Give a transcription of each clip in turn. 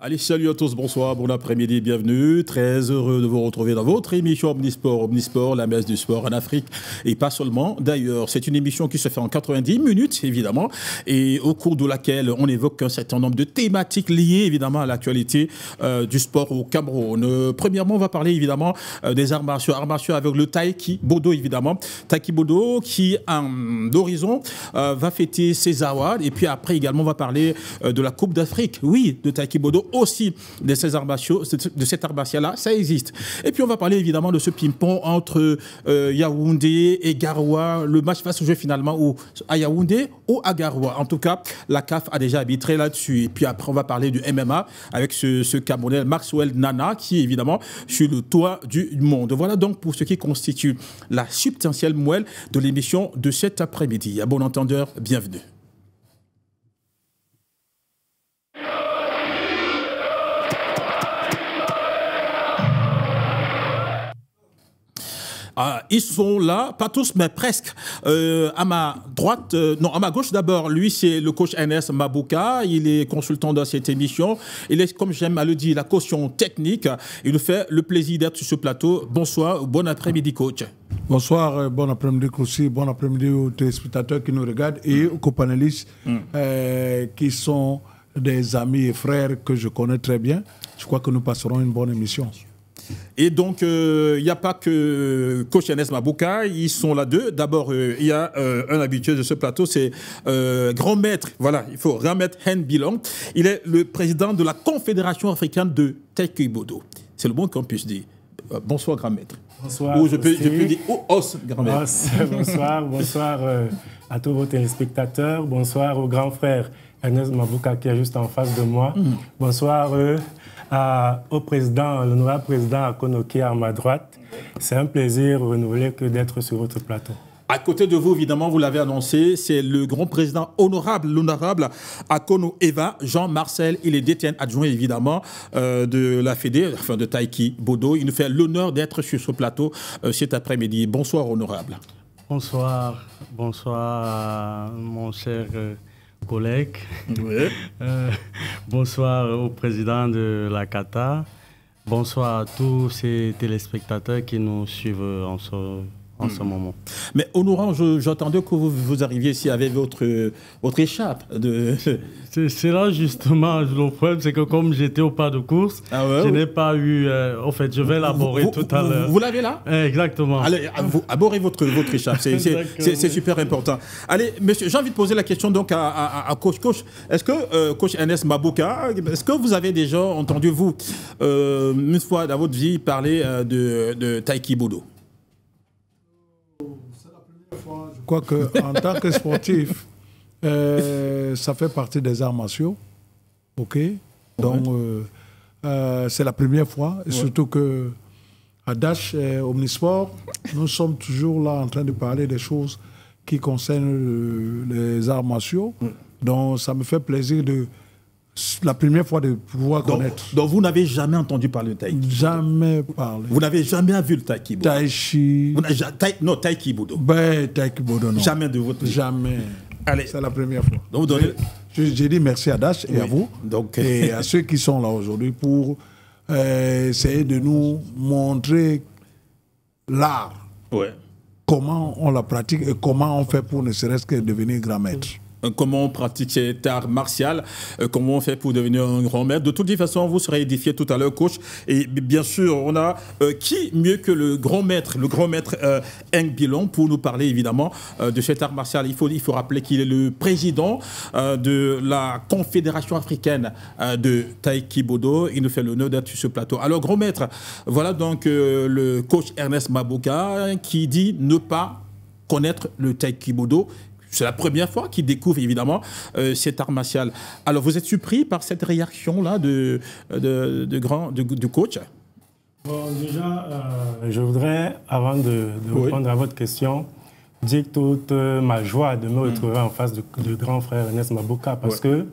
Allez, salut à tous, bonsoir, bon après-midi, bienvenue. Très heureux de vous retrouver dans votre émission Omnisport. Omnisport, la messe du sport en Afrique et pas seulement. D'ailleurs, c'est une émission qui se fait en 90 minutes, évidemment, et au cours de laquelle on évoque un certain nombre de thématiques liées, évidemment, à l'actualité du sport au Cameroun. Premièrement, on va parler, évidemment, des arts martiaux avec le Taïki-Bodo, évidemment. Taïki-Bodo qui, d'horizon, va fêter ses awards. Et puis après, également, on va parler de la Coupe d'Afrique. Oui, de Taïki-Bodo, aussi de ces arts martiaux, de cet art martial-là, ça existe. Et puis on va parler évidemment de ce ping-pong entre Yaoundé et Garoua. Le match va se jouer finalement à Yaoundé ou à Garoua. En tout cas, la CAF a déjà arbitré là-dessus. Et puis après, on va parler du MMA avec ce Camerounais Maxwell Nana qui est évidemment sur le toit du monde. Voilà donc pour ce qui constitue la substantielle moelle de l'émission de cet après-midi. À bon entendeur, bienvenue. Ils sont là, pas tous, mais presque. À ma droite, non, à ma gauche d'abord, lui, c'est le coach Ernest Mabouka. Il est consultant dans cette émission. Il est, comme j'aime à le dire, la caution technique. Il nous fait le plaisir d'être sur ce plateau. Bonsoir, bon après-midi, coach. Bonsoir, bon après-midi, aussi. Bon après-midi aux téléspectateurs qui nous regardent et aux copanélistes qui sont des amis et frères que je connais très bien. Je crois que nous passerons une bonne émission. Et donc, il n'y a pas que coach Ernest Mabouka, ils sont là deux. D'abord, il y a un habitué de ce plateau, c'est Grand Maître, voilà, il faut Grand Maître Hen Bilong. Il est le président de la Confédération africaine de Taïki-Bodo. C'est le bon qu'on puisse dire. Bonsoir, Grand Maître. Bonsoir. Ou je peux dire os, Grand Maître. Bonsoir à tous vos téléspectateurs. Bonsoir au grand frère Ernest Mabouka qui est juste en face de moi. Bonsoir au président, l'honorable président Akonoké à ma droite. C'est un plaisir renouvelé que d'être sur votre plateau. À côté de vous, évidemment, vous l'avez annoncé, c'est le grand président honorable, l'honorable Akono Eva, Jean-Marcel. Il est détenu adjoint, évidemment, de la Fédé, enfin de Taïki-Bodo. Il nous fait l'honneur d'être sur ce plateau cet après-midi. Bonsoir, honorable. Bonsoir, mon cher collègue. Oui. Bonsoir au président de la CATA. Bonsoir à tous ces téléspectateurs qui nous suivent en ce moment. Mais honorant, j'attendais que vous arriviez ici avec votre écharpe. C'est là justement le problème, c'est que comme j'étais au pas de course, je n'ai pas eu... en fait, je vais l'élaborer tout à l'heure. Vous l'avez là? Exactement. Allez, abordez votre écharpe, c'est super important. Allez, monsieur, j'ai envie de poser la question donc à coach. Coach, est-ce que, coach Ernest Mabouka, est-ce que vous avez déjà entendu, vous, une fois dans votre vie, parler de Taïki-Bodo? Je crois qu'en tant que sportif, ça fait partie des arts martiaux. OK? Donc, c'est la première fois. Et surtout que à Dash Omnisport, nous sommes toujours là en train de parler des choses qui concernent les arts martiaux. Donc, ça me fait plaisir la première fois de pouvoir connaître. Donc vous n'avez jamais entendu parler de Taïki? Jamais parlé. Vous n'avez jamais vu le Taïki-Bodo? Non, Taïki-Bodo. Ben, Taïki-Bodo, non. Jamais de votre vie? Jamais. Allez. C'est la première fois. Donc, j'ai dit merci à Dash et à vous. Donc, et à ceux qui sont là aujourd'hui pour essayer de nous montrer l'art. Ouais. Comment on la pratique et comment on fait pour ne serait-ce que devenir grand maître. Comment on pratique cet art martial, comment on fait pour devenir un grand maître. De toute façon, vous serez édifié tout à l'heure, coach. Et bien sûr, on a qui mieux que le grand maître Hen Bilong pour nous parler évidemment de cet art martial. Il faut rappeler qu'il est le président de la Confédération africaine de Taïki-Bodo. Il nous fait l'honneur d'être sur ce plateau. Alors, grand maître, voilà donc le coach Ernest Mabouka qui dit ne pas connaître le Taïki-Bodo. C'est la première fois qu'il découvre évidemment cet art martial. Alors vous êtes surpris par cette réaction-là du coach? Bon, déjà, je voudrais, avant de répondre à votre question, dire toute ma joie de me retrouver en face de grand frère Ernest Mabouka parce que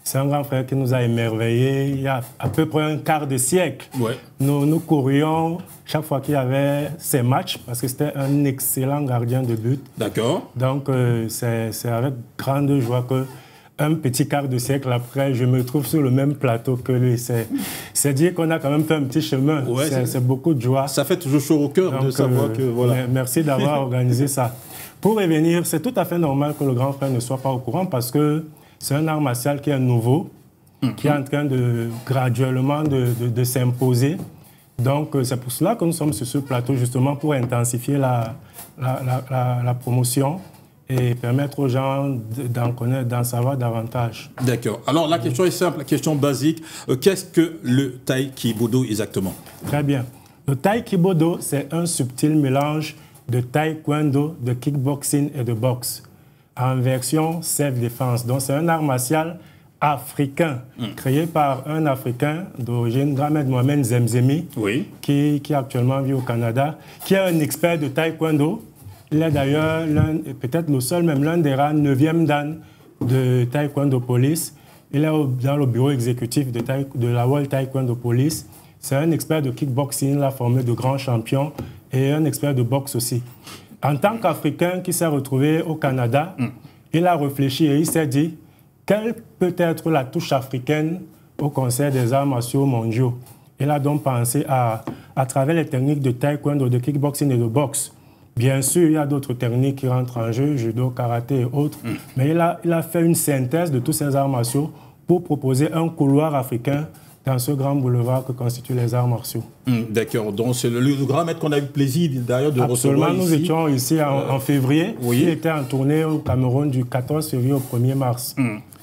c'est un grand frère qui nous a émerveillés il y a à peu près un quart de siècle. Nous courions chaque fois qu'il y avait ces matchs parce que c'était un excellent gardien de but. D'accord. Donc, c'est avec grande joie que un petit quart de siècle après, je me trouve sur le même plateau que lui. C'est dire qu'on a quand même fait un petit chemin. Ouais, c'est beaucoup de joie. Ça fait toujours chaud au cœur de savoir que... Voilà. Merci d'avoir organisé ça. Pour revenir, c'est tout à fait normal que le grand frère ne soit pas au courant parce que c'est un art martial qui est nouveau, qui est en train de graduellement de s'imposer. Donc, c'est pour cela que nous sommes sur ce plateau, justement pour intensifier la promotion et permettre aux gens d'en connaître, d'en savoir davantage. D'accord. Alors, la question est simple, la question basique. Qu'est-ce que le Taekwondo exactement? Très bien. Le Taekwondo, c'est un subtil mélange de taekwondo, de kickboxing et de boxe, en version self-défense. Donc, c'est un art martial africain, créé par un Africain d'origine, Ahmed Mohamed Zemzemi, qui actuellement vit au Canada, qui est un expert de taekwondo. Il est d'ailleurs peut-être le seul, même l'un des rares 9e dan de Taekwondo Police. Il est dans le bureau exécutif de la World Taekwondo Police. C'est un expert de kickboxing, il a formé de grands champions et un expert de boxe aussi. En tant qu'Africain qui s'est retrouvé au Canada, il a réfléchi et il s'est dit quelle peut être la touche africaine au Conseil des arts martiaux mondiaux. Il a donc pensé à travers les techniques de taekwondo, de kickboxing et de boxe. Bien sûr, il y a d'autres techniques qui rentrent en jeu, judo, karaté et autres, mais il a fait une synthèse de tous ces arts martiaux pour proposer un couloir africain dans ce grand boulevard que constituent les arts martiaux. D'accord. Donc, c'est le grand maître qu'on a eu le plaisir d'ailleurs de recevoir ici. Nous étions ici en février. Il était en tournée au Cameroun du 14 février au 1er mars.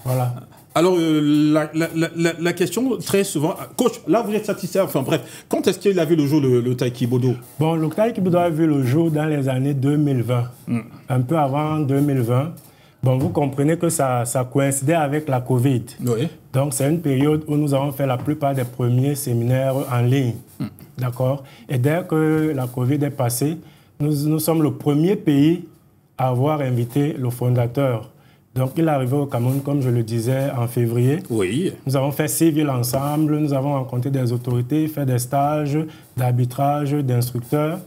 Voilà. Alors, la question, très souvent... Coach, là, vous êtes satisfait, enfin bref, quand est-ce qu'il a vu le jour, le Taekwondo? Bon, le Taekwondo a vu le jour dans les années 2020, un peu avant 2020. Bon, vous comprenez que ça coïncidait avec la Covid. Oui. Donc, c'est une période où nous avons fait la plupart des premiers séminaires en ligne. D'accord? Et dès que la Covid est passée, nous sommes le premier pays à avoir invité le fondateur. Donc, il est arrivé au Cameroun, comme je le disais, en février. Oui. Nous avons fait 6 villes ensemble. Nous avons rencontré des autorités, fait des stages d'arbitrage, d'instructeurs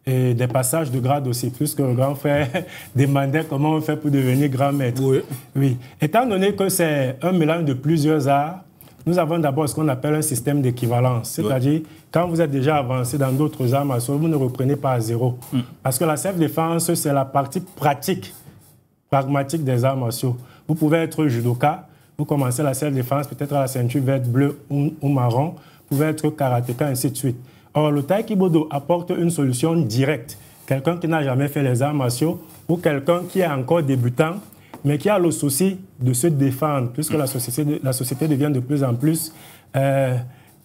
et des passages de grade aussi, puisque le grand frère demandait comment on fait pour devenir grand maître. Oui. Oui. Étant donné que c'est un mélange de plusieurs arts, nous avons d'abord ce qu'on appelle un système d'équivalence. C'est-à-dire, quand vous êtes déjà avancé dans d'autres arts martiaux, vous ne reprenez pas à zéro. Parce que la self-défense, c'est la partie pratique, pragmatique des arts martiaux. Vous pouvez être judoka, vous commencez la self-défense, peut-être à la ceinture verte, bleue ou marron, vous pouvez être karatéka, ainsi de suite. Or, le Taekwondo apporte une solution directe. Quelqu'un qui n'a jamais fait les arts martiaux ou quelqu'un qui est encore débutant, mais qui a le souci de se défendre, puisque la société devient de plus en plus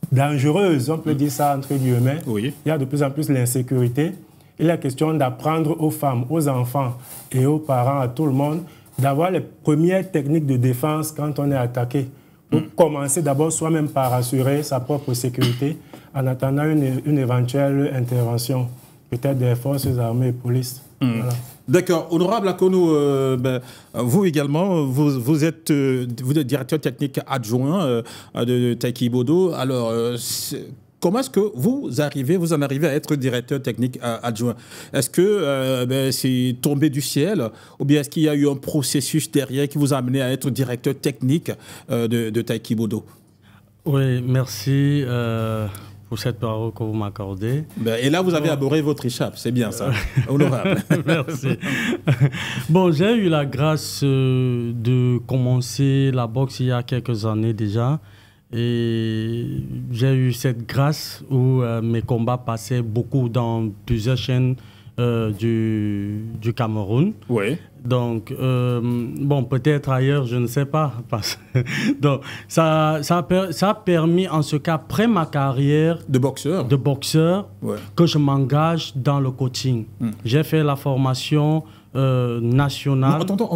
dangereuse, on peut dire ça entre guillemets. Oui. Il y a de plus en plus l'insécurité. Il est question d'apprendre aux femmes, aux enfants et aux parents, à tout le monde, d'avoir les premières techniques de défense quand on est attaqué. Pour commencer d'abord soi-même par assurer sa propre sécurité en attendant une éventuelle intervention, peut-être des forces armées et police. Voilà. D'accord. Honorable Akono, vous également, vous êtes directeur technique adjoint de Taekwondo. Alors, comment est-ce que vous en arrivez à être directeur technique adjoint? Est-ce que c'est tombé du ciel ou bien est-ce qu'il y a eu un processus derrière qui vous a amené à être directeur technique de Taekwondo? Oui, merci pour cette parole que vous m'accordez. Et là, vous avez abordé votre écharpe, c'est bien ça. Honorable. Merci. Bon, j'ai eu la grâce de commencer la boxe il y a quelques années déjà. Et j'ai eu cette grâce où mes combats passaient beaucoup dans plusieurs chaînes du Cameroun. Oui. Donc, bon, peut-être ailleurs, je ne sais pas. Donc, ça a permis, en ce cas, après ma carrière de boxeur, ouais, que je m'engage dans le coaching. J'ai fait la formation nationale. Entendons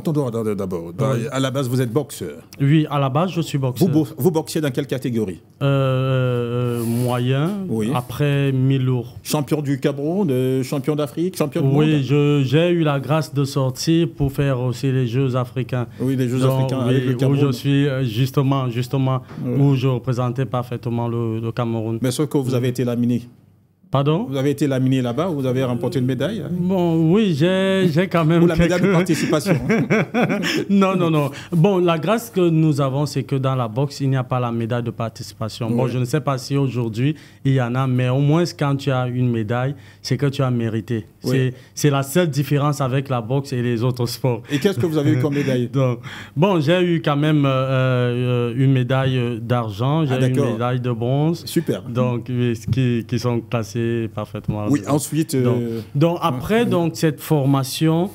d'abord. À la base, vous êtes boxeur. Oui, à la base, je suis boxeur. Vous boxiez dans quelle catégorie? Moyen, oui. Après mi-lourd. Champion du Cameroun, champion d'Afrique, champion du monde? Oui, j'ai eu la grâce de sortir pour faire aussi les Jeux africains. Oui, les Jeux africains avec le Cameroun. Où je suis justement, où je représentais parfaitement le Cameroun. Mais sauf que vous avez été laminé. Pardon? Vous avez été laminé là-bas, vous avez remporté une médaille? Bon, oui, j'ai quand même... Ou la médaille de participation? Non, non, non. Bon, la grâce que nous avons, c'est que dans la boxe, il n'y a pas la médaille de participation. Bon, je ne sais pas si aujourd'hui, il y en a, mais au moins, quand tu as une médaille, c'est que tu as mérité. Oui. C'est la seule différence avec la boxe et les autres sports. Et qu'est-ce que vous avez eu comme médaille? Donc, bon, j'ai eu quand même une médaille d'argent, j'ai eu une médaille de bronze. Super. Donc, qui sont classées parfaitement. Oui, ensuite... Donc après donc, cette formation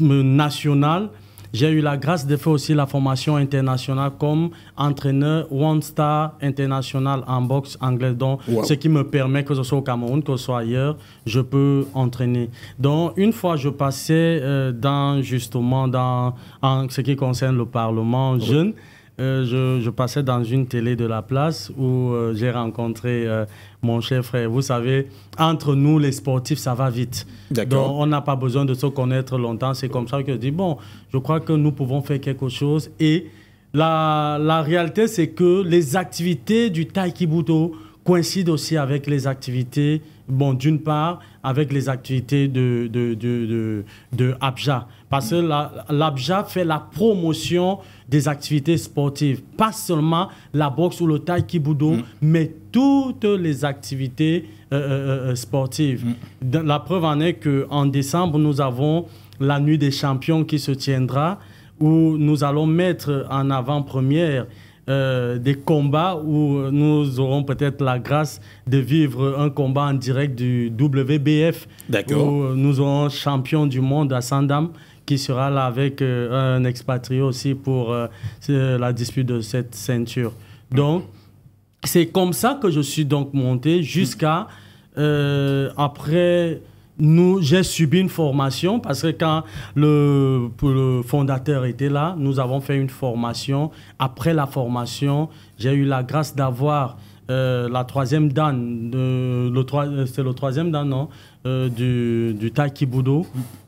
nationale, j'ai eu la grâce de faire aussi la formation internationale comme entraîneur One Star International en boxe anglaise. Donc, ce qui me permet, que ce soit au Cameroun, que ce soit ailleurs, je peux entraîner. Donc, une fois, je passais justement en ce qui concerne le Parlement jeune. Je passais dans une télé de la place où j'ai rencontré mon cher frère. Vous savez, entre nous, les sportifs, ça va vite. Donc, on n'a pas besoin de se connaître longtemps. C'est comme ça que je dis, bon, je crois que nous pouvons faire quelque chose. Et la réalité, c'est que les activités du taekwondo coïncident aussi avec les activités, bon, d'une part, avec les activités de Abja. Parce que l'Abja fait la promotion des activités sportives. Pas seulement la boxe ou le taekwondo, mais toutes les activités sportives. La preuve en est qu'en décembre, nous avons la Nuit des champions qui se tiendra, où nous allons mettre en avant-première des combats où nous aurons peut-être la grâce de vivre un combat en direct du WBF. Où nous aurons champion du monde à Sandam qui sera là avec un expatrié aussi pour la dispute de cette ceinture. Donc, c'est comme ça que je suis donc monté jusqu'à après... J'ai subi une formation parce que quand le fondateur était là, nous avons fait une formation. Après la formation, j'ai eu la grâce d'avoir la troisième dan, c'est le troisième dan, non, du taekwondo.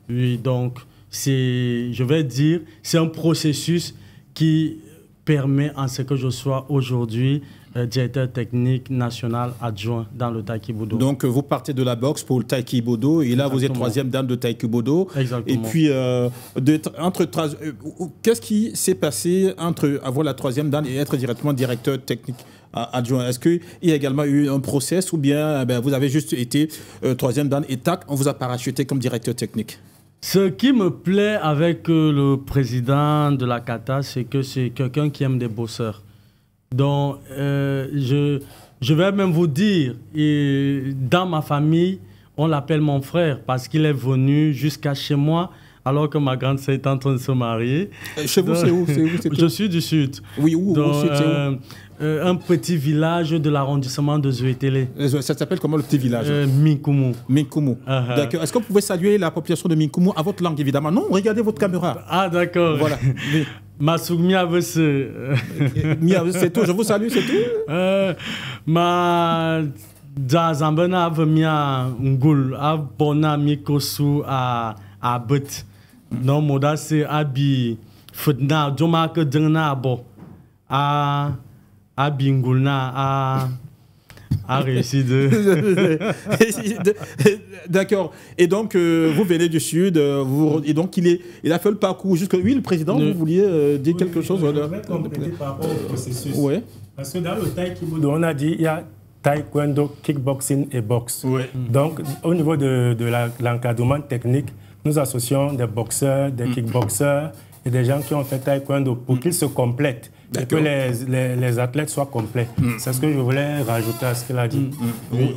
Oui, donc, je vais dire, c'est un processus qui permet en ce que je sois aujourd'hui directeur technique national adjoint dans le taekwondo. Donc, vous partez de la boxe pour le taekwondo et là, vous êtes troisième dan de taekwondo. Exactement. Et puis, qu'est-ce qui s'est passé entre avoir la troisième dan et être directement directeur technique adjoint? Est-ce qu'il y a également eu un process ou bien vous avez juste été troisième dan et tac, on vous a parachuté comme directeur technique? Ce qui me plaît avec le président de la Kata, c'est que c'est quelqu'un qui aime des bosseurs. Donc, je vais même vous dire, dans ma famille, on l'appelle mon frère parce qu'il est venu jusqu'à chez moi alors que ma grande sœur est en train de se marier. Chez vous, c'est où? Je suis du Sud. Oui, où? Donc, au Sud, c'est où? Un petit village de l'arrondissement de Zouétélé. Ça s'appelle comment le petit village? Minkumu. Minkumu. D'accord. Est-ce que vous pouvez saluer la population de Minkumu à votre langue, évidemment? Non, regardez votre caméra. Ah, d'accord. Voilà. Masuk Miavese. C'est tout, je vous salue, c'est tout. Ma Jazambana Avemia Ngul, Abona Mikosu à Bet. Non, Moda, c'est Abi Fudna, Jomaka Dengna Abo. À Bingulna, à réussi de... D'accord. Et donc, vous venez du Sud, et donc il a fait le parcours jusqu'à... Oui, le président, vous vouliez dire quelque chose? Je vais compléter par rapport au processus. Oui. Parce que dans le taekwondo, on a dit il y a taekwondo, kickboxing et boxe. Oui. Donc, au niveau de l'encadrement technique, nous associons des boxeurs, des kickboxeurs et des gens qui ont fait taekwondo pour qu'ils se complètent. Et que les athlètes soient complets. C'est ce que je voulais rajouter à ce qu'il a dit.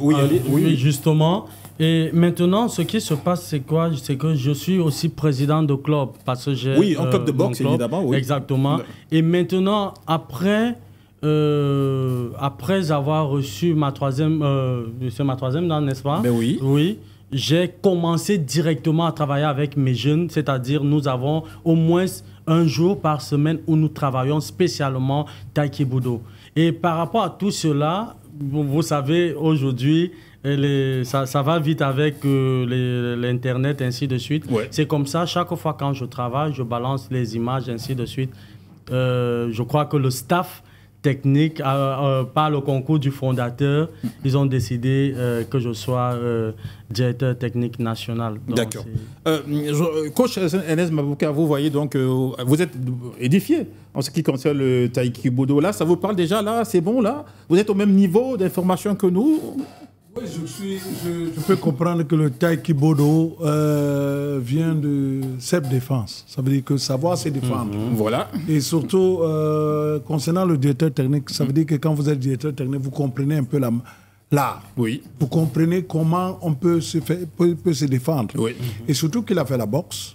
Oui, justement. Et maintenant, ce qui se passe, c'est quoi? C'est que je suis aussi président de club. Parce que j'ai, oui, un club de boxe, évidemment. Oui. Exactement. Et maintenant, après avoir reçu ma troisième... c'est ma troisième dan, n'est-ce pas? Ben oui. Oui. J'ai commencé directement à travailler avec mes jeunes, c'est-à-dire nous avons au moins un jour par semaine où nous travaillons spécialement taekwondo. Et par rapport à tout cela, vous savez, aujourd'hui, ça va vite avec l'Internet, ainsi de suite. Ouais. C'est comme ça, chaque fois quand je travaille, je balance les images, ainsi de suite. Je crois que le staff technique, par le concours du fondateur, ils ont décidé que je sois directeur technique national. D'accord. Coach Ernest Mabouka, vous voyez donc, vous êtes édifié en ce qui concerne le taekwondo. Là, ça vous parle déjà, là, c'est bon, là? Vous êtes au même niveau d'information que nous? Oui, je peux comprendre que le taekwondo vient de self-défense. Ça veut dire que savoir, c'est défendre. Voilà. Et surtout, concernant le directeur technique, ça veut dire que quand vous êtes directeur technique, vous comprenez un peu l'art. Oui. Vous comprenez comment on peut se défendre. Oui. Et surtout qu'il a fait la boxe.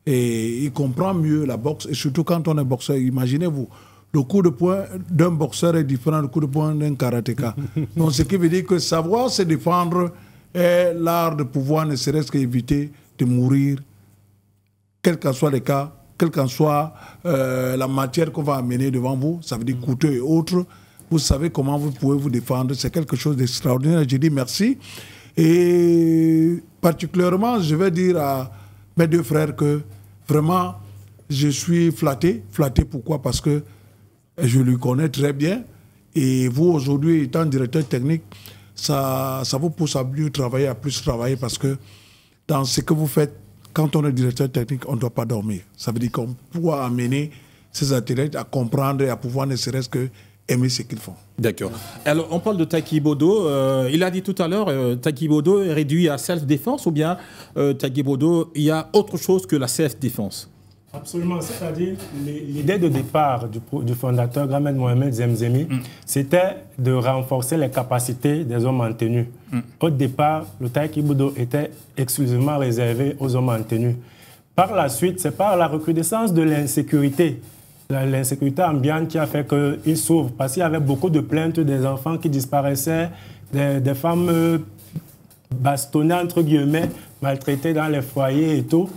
Et il comprend mieux la boxe. Et surtout quand on est boxeur, imaginez-vous, le coup de poing d'un boxeur est différent du coup de poing d'un karatéka. Donc, ce qui veut dire que savoir se défendre est l'art de pouvoir ne serait-ce qu'éviter de mourir, quel qu'en soit le cas, quelle qu'en soit la matière qu'on va amener devant vous, ça veut dire couteau et autres. Vous savez comment vous pouvez vous défendre. C'est quelque chose d'extraordinaire. Je dis merci. Et particulièrement, je vais dire à mes deux frères que vraiment, je suis flatté. Flatté pourquoi? Parce que je lui connais très bien. Et vous, aujourd'hui, étant directeur technique, ça vous pousse à mieux travailler, à plus travailler, parce que dans ce que vous faites, quand on est directeur technique, on ne doit pas dormir. Ça veut dire qu'on pourra amener ces athlètes à comprendre et à pouvoir ne serait-ce que aimer ce qu'ils font. D'accord. Alors, on parle de taekwondo. Il a dit tout à l'heure, taekwondo est réduit à self-défense, ou bien taekwondo, il y a autre chose que la self-défense? Absolument, c'est-à-dire l'idée de départ du fondateur Grand Maître Mohamed Zemzemi, c'était de renforcer les capacités des hommes en tenue. Au départ, le taekwondo était exclusivement réservé aux hommes en tenue. Par la suite, c'est par la recrudescence de l'insécurité, l'insécurité ambiante qui a fait qu'il s'ouvre, parce qu'il y avait beaucoup de plaintes des enfants qui disparaissaient, des femmes bastonnées, entre guillemets, maltraitées dans les foyers et tout,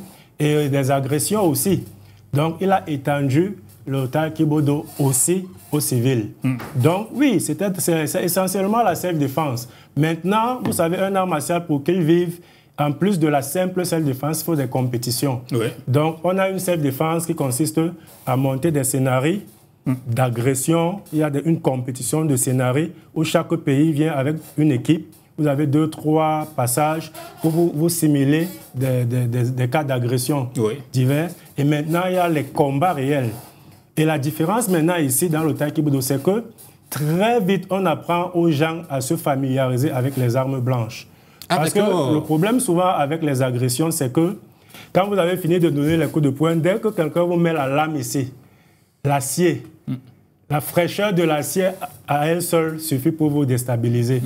et des agressions aussi. Donc, il a étendu le taekwondo aussi aux civils. Donc, oui, c'est essentiellement la self-défense. Maintenant, vous savez, un art martial, pour qu'il vive, en plus de la simple self-défense, il faut des compétitions. Oui. Donc, on a une self-défense qui consiste à monter des scénarios d'agression. Il y a une compétition de scénarios où chaque pays vient avec une équipe. Vous avez 2-3 passages pour vous simuler des cas d'agression divers. Et maintenant, il y a les combats réels. Et la différence maintenant ici dans le taekwondo, c'est que très vite, on apprend aux gens à se familiariser avec les armes blanches. Parce que le problème souvent avec les agressions, c'est que quand vous avez fini de donner les coups de poing, dès que quelqu'un vous met la lame ici, l'acier, la fraîcheur de l'acier à elle seule suffit pour vous déstabiliser.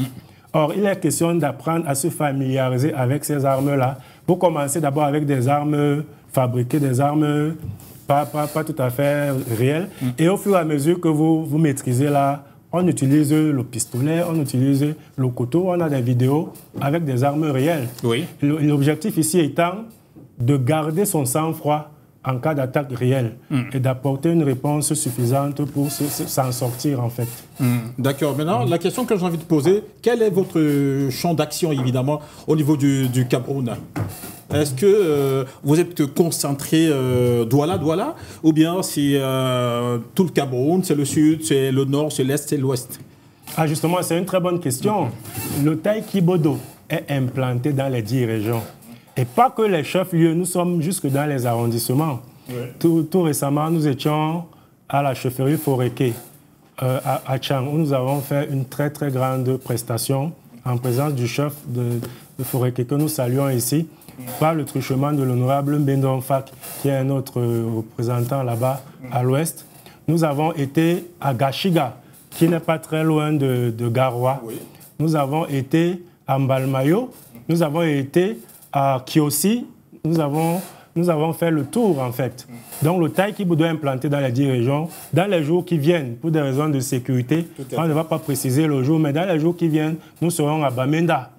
Or, il est question d'apprendre à se familiariser avec ces armes-là. Vous commencez d'abord avec des armes fabriquées, des armes pas tout à fait réelles. Et au fur et à mesure que vous maîtrisez là, on utilise le pistolet, on utilise le couteau, on a des vidéos avec des armes réelles. Oui. L'objectif ici étant de garder son sang-froid en cas d'attaque réelle et d'apporter une réponse suffisante pour s'en sortir, en fait. D'accord. Maintenant, la question que j'ai envie de poser, quel est votre champ d'action, évidemment, au niveau du Cameroun? Est-ce que vous êtes concentré Douala, ou bien c'est tout le Cameroun, c'est le sud, c'est le nord, c'est l'est, c'est l'ouest? Ah, justement, c'est une très bonne question. Le taekwondo est implanté dans les 10 régions. Et pas que les chefs-lieux, nous sommes jusque dans les arrondissements. Oui. Tout récemment, nous étions à la chefferie Foréké, à Tchang, où nous avons fait une très très grande prestation en présence du chef de Foréké, que nous saluons ici, par le truchement de l'honorable Mbendon Fak, qui est notre représentant là-bas à l'ouest. Nous avons été à Gashiga, qui n'est pas très loin de Garoua. Oui. Nous avons été à Mbalmayo, nous avons été à Kiosi, nous avons fait le tour, en fait. Donc, le taekwondo est implanté dans les 10 régions. Dans les jours qui viennent, pour des raisons de sécurité, on ne va pas préciser le jour, mais dans les jours qui viennent, nous serons à Bamenda.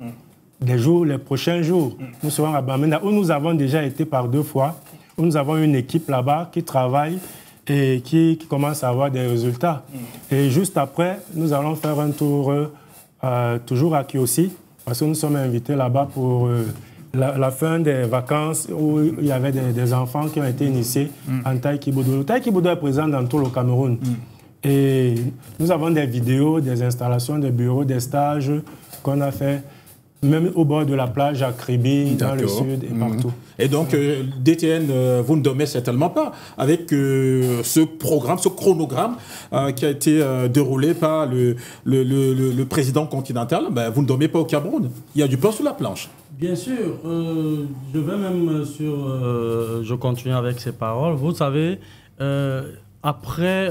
Les prochains jours, nous serons à Bamenda, où nous avons déjà été par 2 fois, où nous avons une équipe là-bas qui travaille et qui commence à avoir des résultats. Et juste après, nous allons faire un tour toujours à Kiosi, parce que nous sommes invités là-bas pour la fin des vacances où il y avait des enfants qui ont été initiés en taekwondo. Le taekwondo est présent dans tout le Cameroun. Et nous avons des vidéos, des installations, des bureaux, des stages qu'on a fait, même au bord de la plage à Kribi, dans le sud et partout. Et donc, DTN, vous ne dormez certainement pas avec ce programme, ce chronogramme qui a été déroulé par le président continental. Ben, vous ne dormez pas au Cameroun. Il y a du pain sur la planche. Bien sûr. Je vais même je continue avec ces paroles. Vous savez, après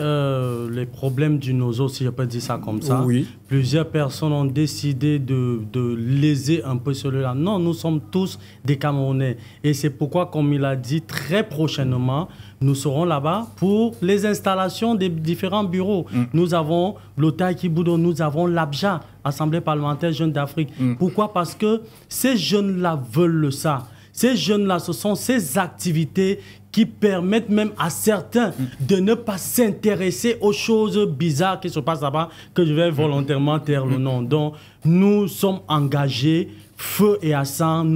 les problèmes du Nozo, si je peux dire ça comme ça, oui. Plusieurs personnes ont décidé de léser un peu celui-là. Non, nous sommes tous des Camerounais. Et c'est pourquoi, comme il a dit, très prochainement, nous serons là-bas pour les installations des différents bureaux. Nous avons l'Otaï Kiboudo, nous avons l'Abja, Assemblée parlementaire Jeunes d'Afrique. Pourquoi? Parce que ces jeunes-là veulent ça. Ces jeunes-là, ce sont ces activités qui permettent même à certains de ne pas s'intéresser aux choses bizarres qui se passent là-bas, que je vais volontairement taire le nom. Donc, nous sommes engagés, feu et à sang,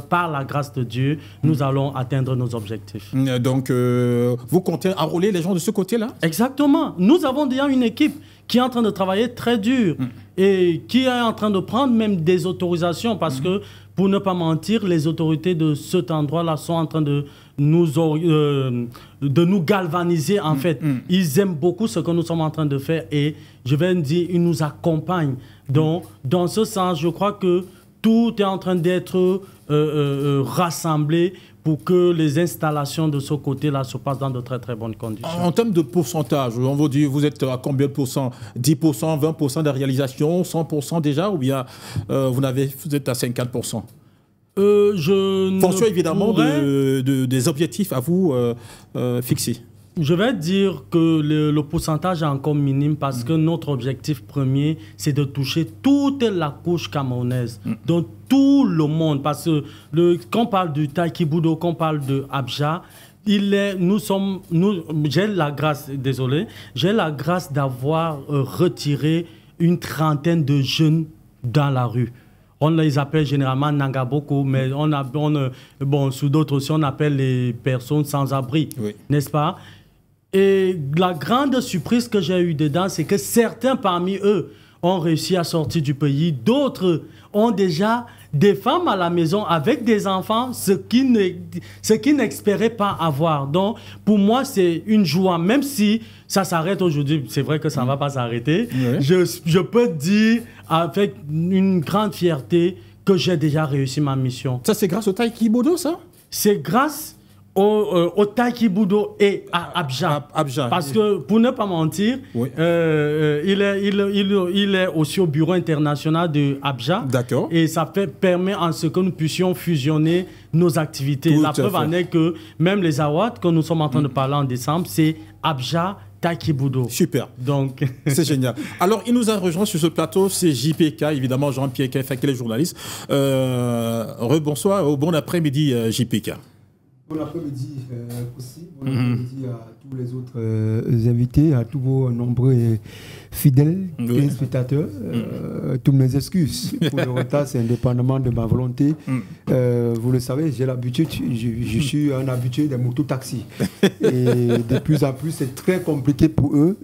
par la grâce de Dieu, nous allons atteindre nos objectifs. Donc, vous comptez enrôler les gens de ce côté-là? Exactement. Nous avons déjà une équipe qui est en train de travailler très dur et qui est en train de prendre même des autorisations parce que, pour ne pas mentir, les autorités de cet endroit-là sont en train de nous galvaniser, en fait. Ils aiment beaucoup ce que nous sommes en train de faire et, je vais dire, ils nous accompagnent. Donc, dans ce sens, je crois que tout est en train d'être rassemblé pour que les installations de ce côté-là se passent dans de très très bonnes conditions. En termes de pourcentage, on vous dit, vous êtes à combien de pourcents? 10%, 20% de réalisation, 100% déjà, ou bien vous êtes à 50%? Fonction évidemment des objectifs à vous fixés. Je vais dire que le pourcentage est encore minime parce que notre objectif premier, c'est de toucher toute la couche camerounaise. Donc tout le monde, parce que quand on parle du Taï Kiboudo, quand on parle de Abja, j'ai la grâce d'avoir retiré une trentaine de jeunes dans la rue. On les appelle généralement Nangaboko, mais sous d'autres aussi, on appelle les personnes sans abri, n'est-ce pas? Et la grande surprise que j'ai eue dedans, c'est que certains parmi eux ont réussi à sortir du pays. D'autres ont déjà des femmes à la maison avec des enfants, ce qu'ils n'espéraient pas avoir. Donc, pour moi, c'est une joie. Même si ça s'arrête aujourd'hui, c'est vrai que ça ne va pas s'arrêter. Je peux dire avec une grande fierté que j'ai déjà réussi ma mission. Ça, c'est grâce au Taï Kiboudo, ça? C'est grâce au Taï Kiboudo et à Abja. Parce que, pour ne pas mentir, il est aussi au bureau international de Abja. D'accord. Et ça permet en ce que nous puissions fusionner nos activités. La preuve en est que même les awards que nous sommes en train de parler en décembre, c'est Abja, Taï Kiboudo. Super. Donc, c'est génial. Alors, il nous a rejoint sur ce plateau, c'est JPK, évidemment, Jean-Pierre Kefak, les journalistes. Rebonsoir, bon après-midi, JPK. Bon après-midi aussi, bon après-midi à tous les autres invités, à tous vos nombreux fidèles téléspectateurs. Toutes mes excuses pour le retard, c'est indépendamment de ma volonté. Vous le savez, j'ai l'habitude, je suis un habitué des mototaxis. Et de plus en plus, c'est très compliqué pour eux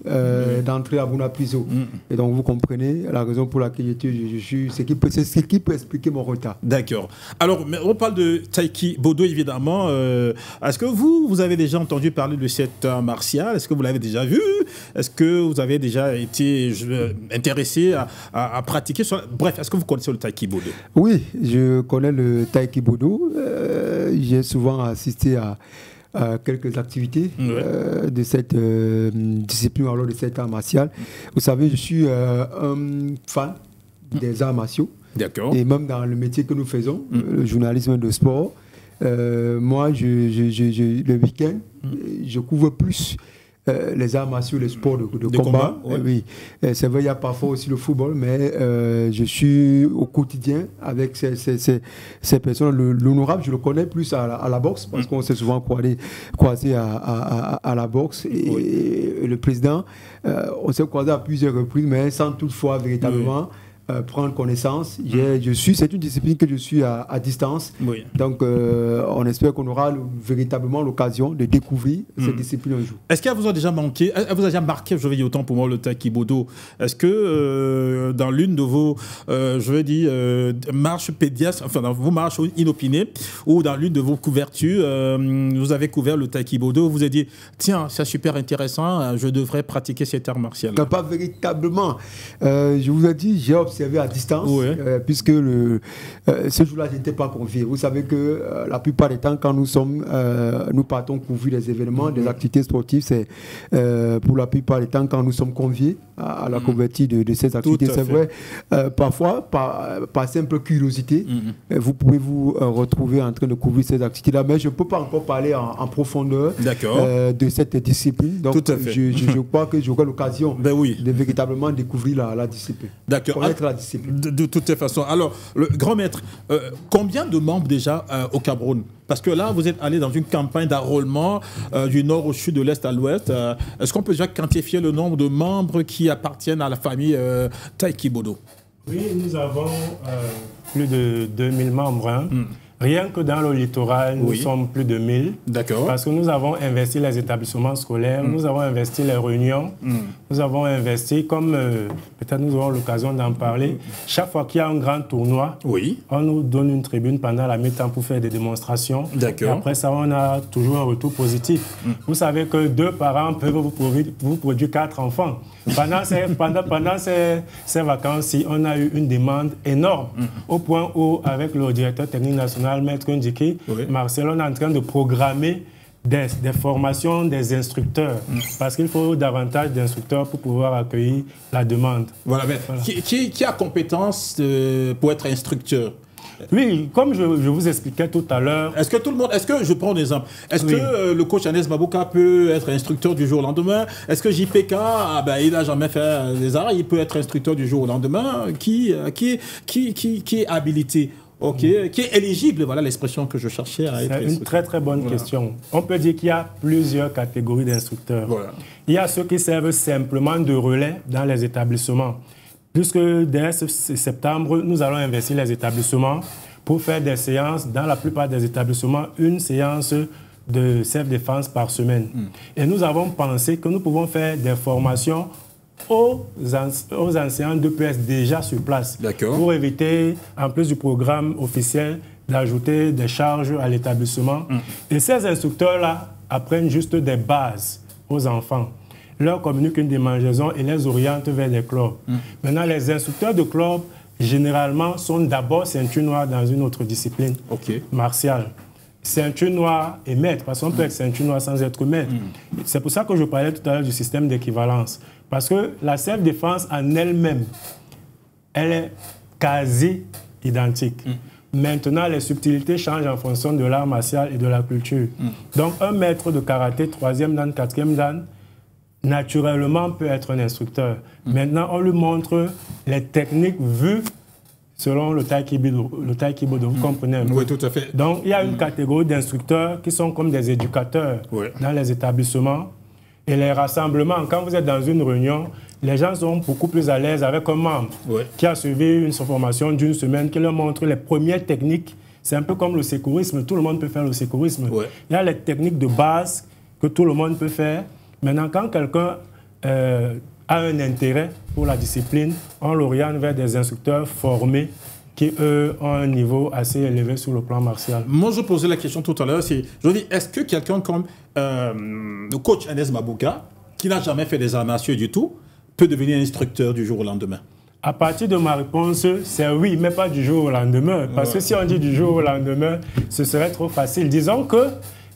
d'entrer à Bouna-Piso. Et donc, vous comprenez la raison pour laquelle je suis, c'est ce qui peut expliquer mon retard. D'accord. Alors, on parle de Taï Kiboudo, évidemment. Est-ce que vous avez déjà entendu parler de cet art martial? Est-ce que vous l'avez déjà vu? Est-ce que vous avez déjà été intéressé à pratiquer? Bref, est-ce que vous connaissez le Taï Kiboudo? Oui, je connais le Taï Kiboudo. J'ai souvent assisté à quelques activités de cette discipline, alors de cet art martial. Vous savez, je suis un fan des arts martiaux. D'accord. Et même dans le métier que nous faisons, le journalisme de sport, moi, le week-end, je couvre plus les arts martiaux, les sports de combat. Oui. C'est vrai, il y a parfois aussi le football, mais je suis au quotidien avec ces personnes. L'honorable, je le connais plus à la boxe, parce qu'on s'est souvent croisé à la boxe. Et le président, on s'est croisé à plusieurs reprises, mais sans toutefois véritablement prendre connaissance. C'est une discipline que je suis à distance. Oui. Donc, on espère qu'on aura véritablement l'occasion de découvrir cette discipline un jour. Est-ce qu'elle vous a déjà manqué, elle vous a déjà marqué, je vais dire autant pour moi, le taekwondo? Est-ce que dans l'une de vos, marches pédiastres, enfin dans vos marches inopinées, ou dans l'une de vos couvertures, vous avez couvert le taekwondo, vous avez dit, tiens, c'est super intéressant, je devrais pratiquer cet art martial? Pas véritablement. Je vous ai dit, j'ai observé à distance, puisque ce jour-là, je n'étais pas convié. Vous savez que la plupart des temps, quand nous partons couvrir des événements, des activités sportives, c'est pour la plupart des temps, quand nous sommes conviés à la couverture de ces activités. C'est vrai, parfois, par simple curiosité, vous pouvez vous retrouver en train de couvrir ces activités-là, mais je ne peux pas encore parler en profondeur de cette discipline. Donc, je crois que j'aurai l'occasion de véritablement découvrir la discipline. D'accord. Connaître la discipline. De toutes façons. Alors, le grand maître, combien de membres déjà au Cameroun? Parce que là, vous êtes allé dans une campagne d'enrôlement du nord au sud, de l'est à l'ouest. Est-ce qu'on peut déjà quantifier le nombre de membres qui appartiennent à la famille taekwondo? Oui, nous avons plus de 2000 membres. Hein. Rien que dans le littoral, nous sommes plus de 1000. D'accord. Parce que nous avons investi les établissements scolaires, nous avons investi les réunions, nous avons investi, comme peut-être nous aurons l'occasion d'en parler, chaque fois qu'il y a un grand tournoi, on nous donne une tribune pendant la mi-temps pour faire des démonstrations. D'accord. Et après ça, on a toujours un retour positif. Vous savez que 2 parents peuvent vous produire 4 enfants. Pendant ces vacances-ci, on a eu une demande énorme, au point où, avec le directeur technique national, Maître Ndiki, Marcel, on est en train de programmer des formations des instructeurs, parce qu'il faut davantage d'instructeurs pour pouvoir accueillir la demande. Voilà, mais qui a compétence pour être instructeur? Oui, comme je vous expliquais tout à l'heure. Est-ce que tout le monde, je prends un exemple, est-ce que le coach Anes Mabouka peut être instructeur du jour au lendemain? Est-ce que JPK, il n'a jamais fait des arts, il peut être instructeur du jour au lendemain? Qui est habilité? Qui est éligible, voilà l'expression que je cherchais à être. C'est une très très bonne question. On peut dire qu'il y a plusieurs catégories d'instructeurs. Il y a ceux qui servent simplement de relais dans les établissements. Puisque dès septembre, nous allons investir les établissements pour faire des séances, dans la plupart des établissements, une séance de self-défense par semaine. Et nous avons pensé que nous pouvons faire des formations aux enseignants d'EPS déjà sur place, pour éviter, en plus du programme officiel, d'ajouter des charges à l'établissement. Et ces instructeurs-là apprennent juste des bases aux enfants, leur communiquent une démangeaison et les orientent vers les clubs. Maintenant, les instructeurs de clubs, généralement, sont d'abord ceinture noire dans une autre discipline martiale. Ceinture noire et maître, parce qu'on peut être ceinture noire sans être maître. C'est pour ça que je parlais tout à l'heure du système d'équivalence. Parce que la self-défense en elle-même, elle est quasi identique. Maintenant, les subtilités changent en fonction de l'art martial et de la culture. Donc, un maître de karaté, 3e dan, 4e dan, naturellement peut être un instructeur. Maintenant, on lui montre les techniques vues selon le taekwondo, vous comprenez un peu? Oui, tout à fait. Donc, il y a une catégorie d'instructeurs qui sont comme des éducateurs dans les établissements. Et les rassemblements, quand vous êtes dans une réunion, les gens sont beaucoup plus à l'aise avec un membre qui a suivi une formation d'une semaine, qui leur montre les premières techniques. C'est un peu comme le secourisme, tout le monde peut faire le secourisme. Il y a les techniques de base que tout le monde peut faire. Maintenant, quand quelqu'un a un intérêt pour la discipline, on l'oriente vers des instructeurs formés qui, eux, ont un niveau assez élevé sur le plan martial. Moi, je posais la question tout à l'heure, je dis, est-ce que quelqu'un comme le coach Anes Mabouka, qui n'a jamais fait des arts martiaux du tout, peut devenir instructeur du jour au lendemain? À partir de ma réponse, c'est oui, mais pas du jour au lendemain. Parce que si on dit du jour au lendemain, ce serait trop facile. Disons que,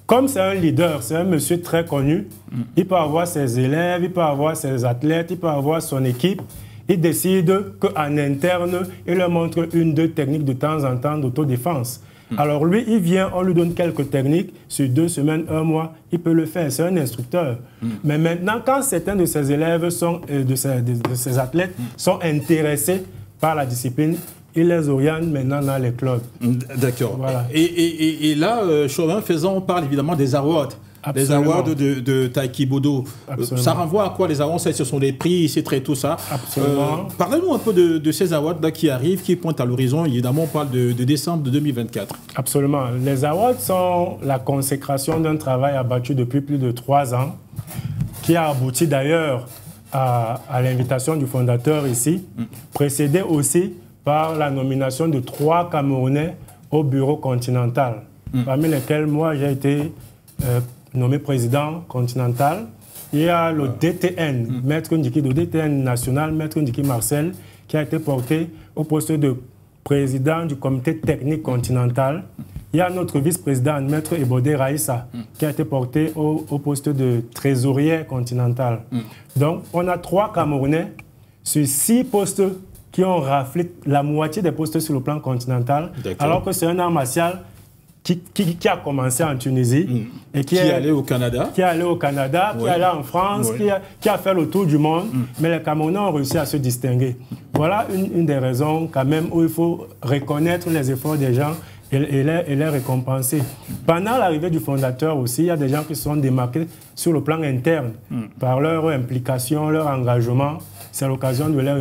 comme c'est un leader, c'est un monsieur très connu, il peut avoir ses élèves, il peut avoir ses athlètes, il peut avoir son équipe. Il décide qu'en interne, il leur montre 1-2 techniques de temps en temps d'autodéfense. Alors lui, il vient, on lui donne quelques techniques, sur 2 semaines, 1 mois, il peut le faire, c'est un instructeur. Mais maintenant, quand certains de ses élèves, de ses athlètes, sont intéressés par la discipline, il les oriente maintenant dans les clubs. D'accord. Voilà. Et là, chemin faisant, on parle évidemment des awards. Les awards de Taekwondo, ça renvoie à quoi les awards? Ce sont des prix, c'est très tout ça. Parlez-nous un peu de ces awards-là qui arrivent, qui pointent à l'horizon. Évidemment, on parle de décembre de 2024. Absolument. Les awards sont la consécration d'un travail abattu depuis plus de 3 ans, qui a abouti d'ailleurs à l'invitation du fondateur ici, précédé aussi par la nomination de 3 Camerounais au bureau continental, parmi lesquels moi j'ai été nommé président continental. Il y a le DTN, Maître Ndiki, le DTN national, Maître Ndiki Marcel, qui a été porté au poste de président du comité technique continental. Il y a notre vice-président, Maître Ebode Raïssa, qui a été porté au poste de trésorier continental. Donc, on a 3 Camerounais sur 6 postes qui ont raflé la moitié des postes sur le plan continental, alors que c'est un art martial qui a commencé en Tunisie et qui est allé au Canada, qui est allé en France, qui a fait le tour du monde, mais les Camerounais ont réussi à se distinguer. Voilà une des raisons quand même où il faut reconnaître les efforts des gens et les récompenser. Pendant l'arrivée du fondateur aussi, il y a des gens qui se sont démarqués sur le plan interne par leur implication, leur engagement. C'est l'occasion de les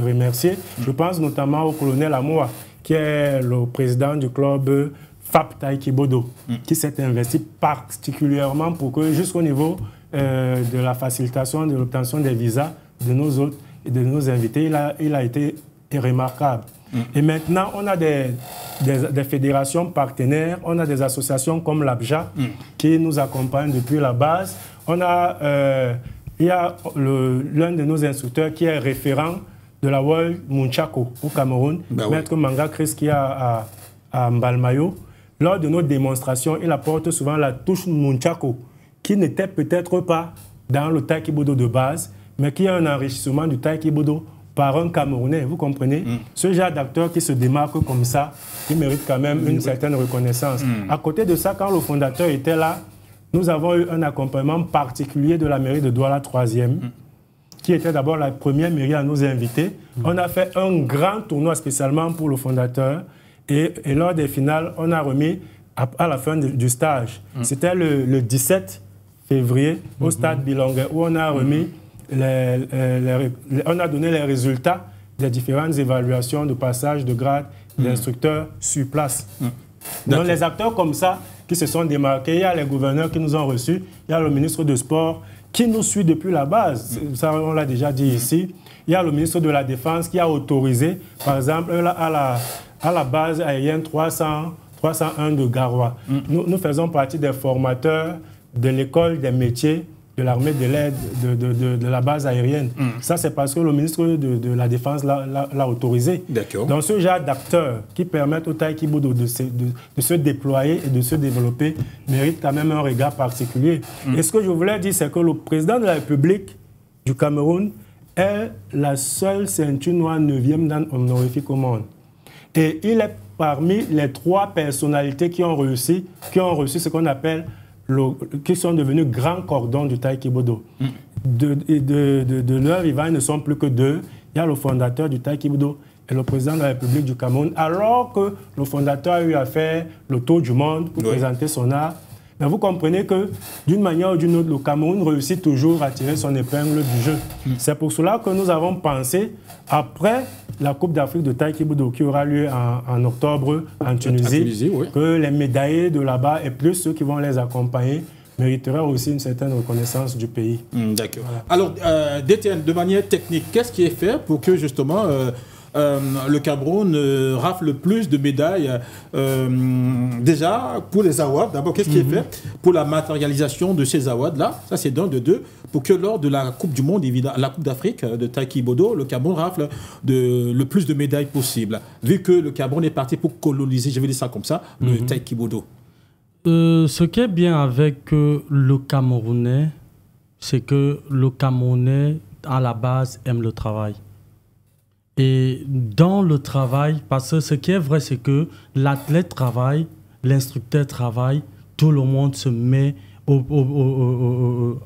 remercier. Je pense notamment au colonel Amoua, qui est le président du club FAP Taekwondo, qui s'est investi particulièrement pour que, jusqu'au niveau de la facilitation de l'obtention des visas de nos hôtes et de nos invités, il a été remarquable. Et maintenant, on a des fédérations partenaires, on a des associations comme l'ABJA qui nous accompagnent depuis la base. Il y a l'un de nos instructeurs qui est référent de la World Munchako au Cameroun, Maître Manga Chris, qui est à Mbalmayo. Lors de nos démonstrations, il apporte souvent la touche Munchako, qui n'était peut-être pas dans le Taekwondo de base, mais qui est un enrichissement du Taekwondo par un Camerounais, vous comprenez? Ce genre d'acteur qui se démarque comme ça, il mérite quand même une certaine reconnaissance. À côté de ça, quand le fondateur était là, nous avons eu un accompagnement particulier de la mairie de Douala 3e, qui était d'abord la première mairie à nous inviter. On a fait un grand tournoi spécialement pour le fondateur. Et lors des finales, on a remis à la fin du stage. C'était le 17 février au stade Bilongue, où on a remis, on a donné les résultats des différentes évaluations de passage de grade d'instructeurs sur place. Donc les acteurs comme ça qui se sont démarqués, il y a les gouverneurs qui nous ont reçus, il y a le ministre de Sport qui nous suit depuis la base, ça on l'a déjà dit ici. Il y a le ministre de la Défense qui a autorisé, par exemple, à la base aérienne 301 de Garoua. Nous faisons partie des formateurs de l'école des métiers de l'armée de l'air de la base aérienne. Ça, c'est parce que le ministre de la Défense l'a autorisé. Donc, ce genre d'acteurs qui permettent au Taekwondo de se déployer et de se développer mérite quand même un regard particulier. Et ce que je voulais dire, c'est que le président de la République du Cameroun est la seule ceinture noire 9e dans honorifique au monde. Et il est parmi les 3 personnalités qui ont reçu ce qu'on appelle, qui sont devenus grands cordons du Taekwondo. De leur vivant, ils ne sont plus que 2. Il y a le fondateur du Taekwondo et le président de la République du Cameroun, alors que le fondateur a eu à faire le tour du monde pour présenter son art. Mais vous comprenez que, d'une manière ou d'une autre, le Cameroun réussit toujours à tirer son épingle du jeu. C'est pour cela que nous avons pensé, après la Coupe d'Afrique de Taekwondo qui aura lieu en octobre en Tunisie, que les médaillés de là-bas et plus ceux qui vont les accompagner mériteraient aussi une certaine reconnaissance du pays. D'accord. Voilà. Alors, DTN, de manière technique, qu'est-ce qui est fait pour que justement le Cameroun rafle le plus de médailles déjà pour les awards? D'abord, qu'est-ce qui est fait pour la matérialisation de ces awards-là? Ça, c'est d'un de deux. Pour que lors de la Coupe du Monde, évidemment, la Coupe d'Afrique de Taekwondo, le Cameroun rafle le plus de médailles possible. Vu que le Cameroun est parti pour coloniser, je vais dire ça comme ça, le Taekwondo. Ce qui est bien avec le Camerounais, c'est que le Camerounais, à la base, aime le travail. Et dans le travail, parce que ce qui est vrai, c'est que l'athlète travaille, l'instructeur travaille, tout le monde se met au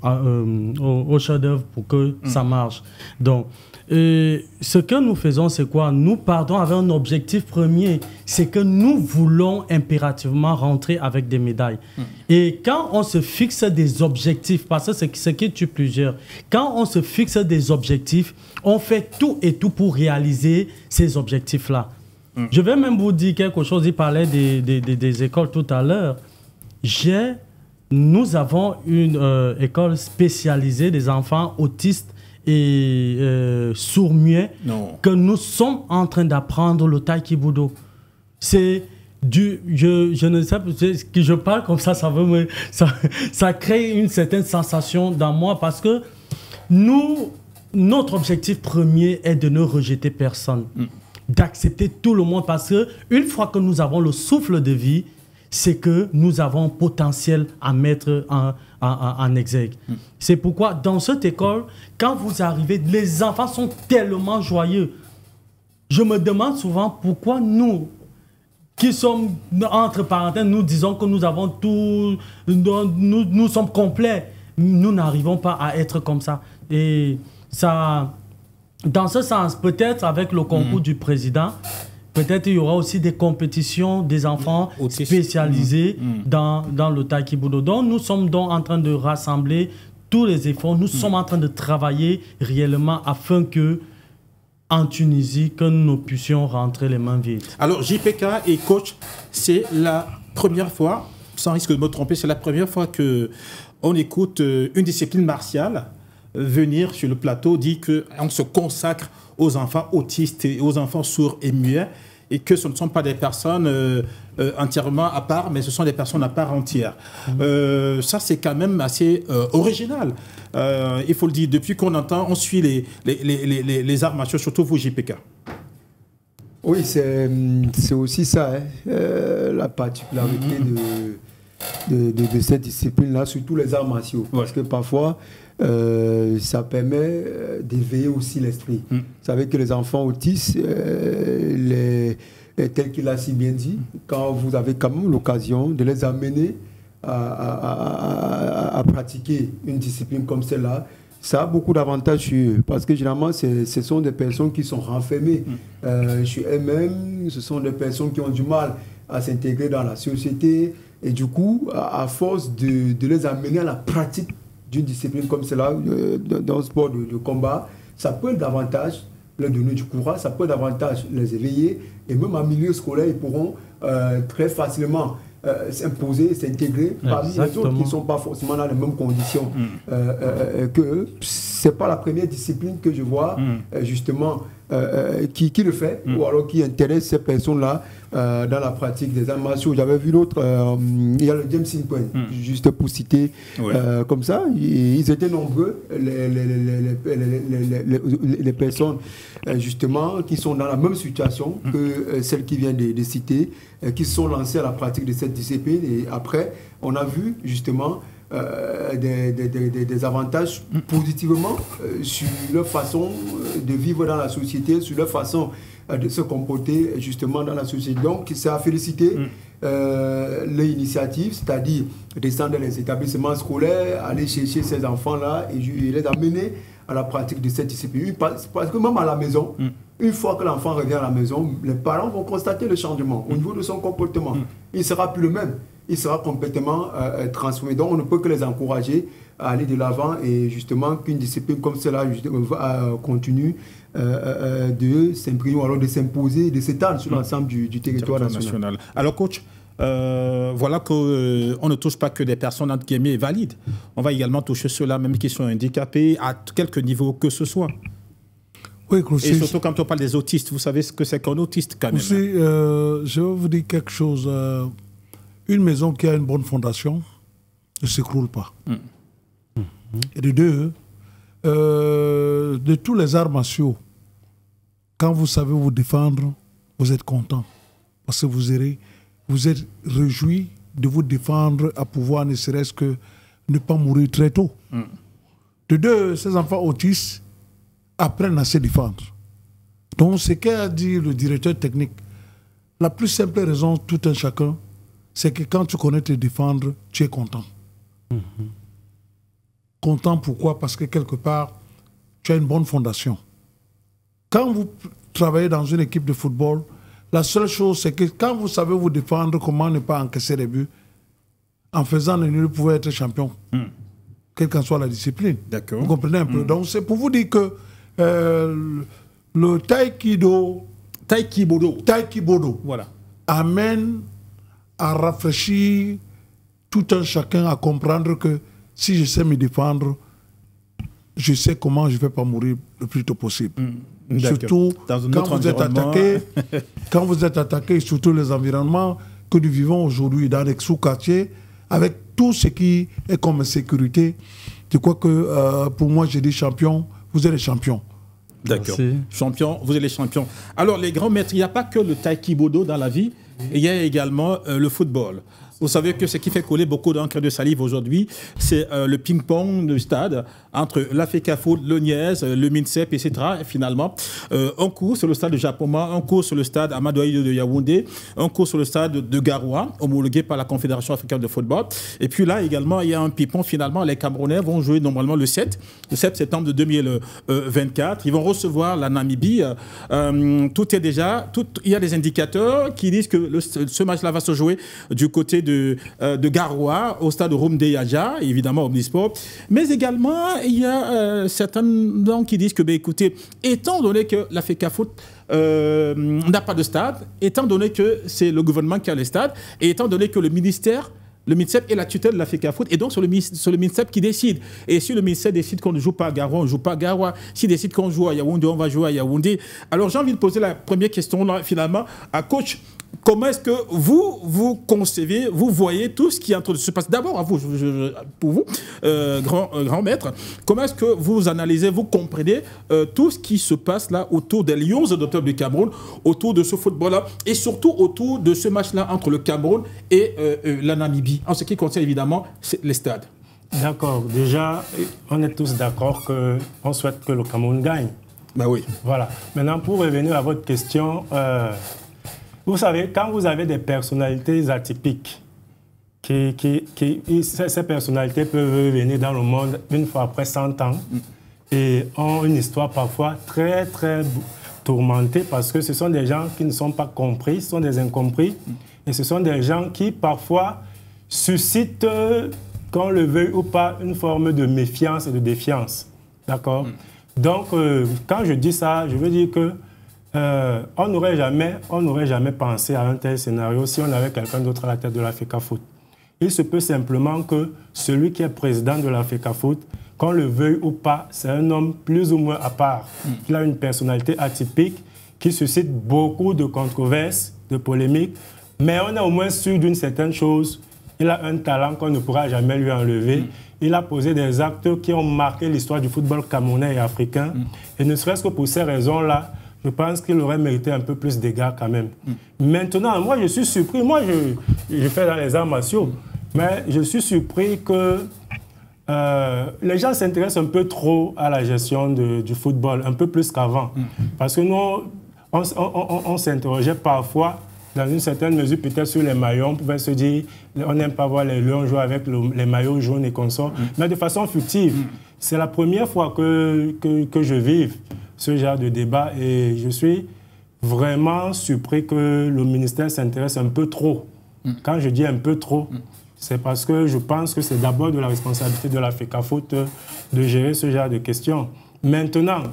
chef-d'œuvre pour que ça marche. Donc, ce que nous faisons, c'est quoi? Nous partons avec un objectif premier, c'est que nous voulons impérativement rentrer avec des médailles. Et quand on se fixe des objectifs, parce que c'est ce qui tue plusieurs, quand on se fixe des objectifs, on fait tout et tout pour réaliser ces objectifs-là. Je vais même vous dire quelque chose, il parlait des écoles tout à l'heure. Nous avons une école spécialisée des enfants autistes et sourds-muets que nous sommes en train d'apprendre le taekwondo. C'est je ne sais pas, que je parle comme ça, ça crée une certaine sensation dans moi parce que notre objectif premier est de ne rejeter personne, d'accepter tout le monde parce que une fois que nous avons le souffle de vie, c'est que nous avons un potentiel à mettre en exergue. C'est pourquoi dans cette école, quand vous arrivez, les enfants sont tellement joyeux. Je me demande souvent pourquoi nous, qui sommes, entre parenthèses, nous disons que nous avons tout, nous sommes complets. Nous n'arrivons pas à être comme ça. Et ça, dans ce sens, peut-être avec le concours du président, peut-être il y aura aussi des compétitions des enfants spécialisés dans le taekwondo. Donc nous sommes donc en train de rassembler tous les efforts. Nous sommes en train de travailler réellement afin que en Tunisie, que nous puissions rentrer les mains vides. Alors JPK et coach, c'est la première fois, sans risque de me tromper, c'est la première fois qu'on écoute une discipline martiale venir sur le plateau, dit qu'on se consacre aux enfants autistes et aux enfants sourds et muets, et que ce ne sont pas des personnes entièrement à part, mais ce sont des personnes à part entière. Ça, c'est quand même assez original. Il faut le dire, depuis qu'on entend, on suit les arts martiaux, surtout vous, JPK. Oui, c'est aussi ça, la particularité de cette discipline-là, surtout les arts martiaux. Parce que parfois, ça permet d'éveiller aussi l'esprit. Vous savez que les enfants autistes, tel qu'il a si bien dit, quand vous avez quand même l'occasion de les amener à pratiquer une discipline comme celle-là, ça a beaucoup d'avantages sur eux. Parce que généralement, ce sont des personnes qui sont renfermées sur elles-mêmes, ce sont des personnes qui ont du mal à s'intégrer dans la société. Et du coup, à force de les amener à la pratique d'une discipline comme cela, dans le sport de combat, ça peut davantage leur donner du courage, ça peut davantage les éveiller, et même en milieu scolaire, ils pourront très facilement s'imposer, s'intégrer parmi les autres qui ne sont pas forcément dans les mêmes conditions qu'eux. Ce n'est pas la première discipline que je vois justement qui le fait, ou alors qui intéresse ces personnes-là dans la pratique des arts martiaux. J'avais vu l'autre, il y a le James Sinquen, juste pour citer comme ça. Ils étaient nombreux, les personnes justement qui sont dans la même situation que celle qui vient de citer, qui se sont lancées à la pratique de cette discipline. Et après, on a vu justement des avantages positivement sur leur façon de vivre dans la société, sur leur façon de se comporter justement dans la société. Donc, c'est à féliciter l'initiative, c'est-à-dire descendre dans les établissements scolaires, aller chercher ces enfants-là et les amener à la pratique de cette discipline. Parce que même à la maison, une fois que l'enfant revient à la maison, les parents vont constater le changement au niveau de son comportement. Il ne sera plus le même. Il sera complètement transformé. Donc, on ne peut que les encourager à aller de l'avant et justement qu'une discipline comme cela continue de s'imprimer ou alors de s'imposer, de s'étendre sur l'ensemble du territoire national. Alors, coach, voilà qu'on ne touche pas que des personnes entre guillemets valides. On va également toucher ceux-là, même qui sont handicapés, à quelque niveau que ce soit. Oui, et surtout quand on parle des autistes, vous savez ce que c'est qu'un autiste quand même. Aussi, je vais vous dire quelque chose. Une maison qui a une bonne fondation ne s'écroule pas. Et de deux, de tous les arts martiaux, quand vous savez vous défendre, vous êtes content. Parce que vous êtes réjoui de vous défendre à pouvoir ne serait-ce que ne pas mourir très tôt. De deux, ces enfants autistes apprennent à se défendre. Donc, ce qu'a dit le directeur technique, la plus simple raison, tout un chacun, c'est que quand tu connais te défendre, tu es content. Content pourquoi? Parce que quelque part, tu as une bonne fondation. Quand vous travaillez dans une équipe de football, la seule chose, c'est que quand vous savez vous défendre, comment ne pas encaisser les buts, en faisant le nul, vous pouvez être champion, quelle qu'en soit la discipline. D'accord. Vous comprenez un peu? Donc, c'est pour vous dire que le taïkibodo Voilà. amène à rafraîchir tout un chacun à comprendre que si je sais me défendre, je sais comment je ne vais pas mourir le plus tôt possible. Surtout quand vous êtes attaqué, surtout les environnements que nous vivons aujourd'hui dans les sous-quartiers, avec tout ce qui est comme sécurité, je crois que pour moi, j'ai dit champion, vous êtes les champions. D'accord. Champion, vous êtes les champions. Alors, les grands maîtres, il n'y a pas que le taïkibodo dans la vie, il y a également le football. Vous savez que ce qui fait coller beaucoup d'encre de salive aujourd'hui, c'est le ping-pong de stade entre l'AFECAFOOT, le Niaise, le MINSEP, etc. Et finalement, un cours sur le stade de Japoma, un cours sur le stade Amadou Ahidjo de Yaoundé, un cours sur le stade de Garoua, homologué par la Confédération africaine de football. Et puis là, également, il y a un ping-pong. Finalement, les Camerounais vont jouer normalement le 7 septembre de 2024. Ils vont recevoir la Namibie. Tout est déjà... il y a des indicateurs qui disent que ce match-là va se jouer du côté de Garoua, au stade Rumde Yaja, évidemment Omnisport. Mais également, il y a certains gens qui disent que, ben, écoutez, étant donné que la FECAFOOT n'a pas de stade, étant donné que c'est le gouvernement qui a les stades, et étant donné que le ministère, le MINSEP est la tutelle de la FECAFOOT, et donc sur le MINSEP qui décide. Et si le ministère décide qu'on ne joue pas à Garoua, on ne joue pas à Garoua. S'il décide qu'on joue à Yaoundé, on va jouer à Yaoundé. Alors j'ai envie de poser la première question là, finalement à coach. Comment est-ce que vous concevez, vous voyez tout ce qui est en train de se passer? D'abord, à vous, pour vous, grand maître, comment est-ce que vous analysez, vous comprenez tout ce qui se passe là autour des Lions d'octobre du Cameroun, autour de ce football-là, et surtout autour de ce match-là entre le Cameroun et la Namibie, en ce qui concerne évidemment les stades? D'accord. Déjà, on est tous d'accord qu'on souhaite que le Cameroun gagne. Ben oui. Voilà. Maintenant, pour revenir à votre question... vous savez, quand vous avez des personnalités atypiques, ces personnalités peuvent venir dans le monde une fois après 100 ans et ont une histoire parfois très, très tourmentée parce que ce sont des gens qui ne sont pas compris, ce sont des incompris et ce sont des gens qui parfois suscitent, qu'on le veuille ou pas, une forme de méfiance et de défiance. D'accord? Donc, quand je dis ça, je veux dire que on n'aurait jamais pensé à un tel scénario si on avait quelqu'un d'autre à la tête de la FECAFOOT. Il se peut simplement que celui qui est président de la FECAFOOT, qu'on le veuille ou pas, c'est un homme plus ou moins à part. Il a une personnalité atypique qui suscite beaucoup de controverses, de polémiques, mais on est au moins sûr d'une certaine chose. Il a un talent qu'on ne pourra jamais lui enlever. Il a posé des actes qui ont marqué l'histoire du football camerounais et africain. Et ne serait-ce que pour ces raisons-là, je pense qu'il aurait mérité un peu plus d'égards quand même. Maintenant, moi, je suis surpris. Moi, je fais dans les arts martiaux. Mais je suis surpris que les gens s'intéressent un peu trop à la gestion du football, un peu plus qu'avant. Parce que nous, on s'interrogeait parfois, dans une certaine mesure, peut-être sur les maillots. On pouvait se dire, on n'aime pas voir les Lions jouer avec les maillots jaunes et consorts. Mais de façon fictive. C'est la première fois que je vive ce genre de débat et je suis vraiment surpris que le ministère s'intéresse un peu trop. Quand je dis un peu trop, c'est parce que je pense que c'est d'abord de la responsabilité de la FECAFOOT de gérer ce genre de questions. Maintenant,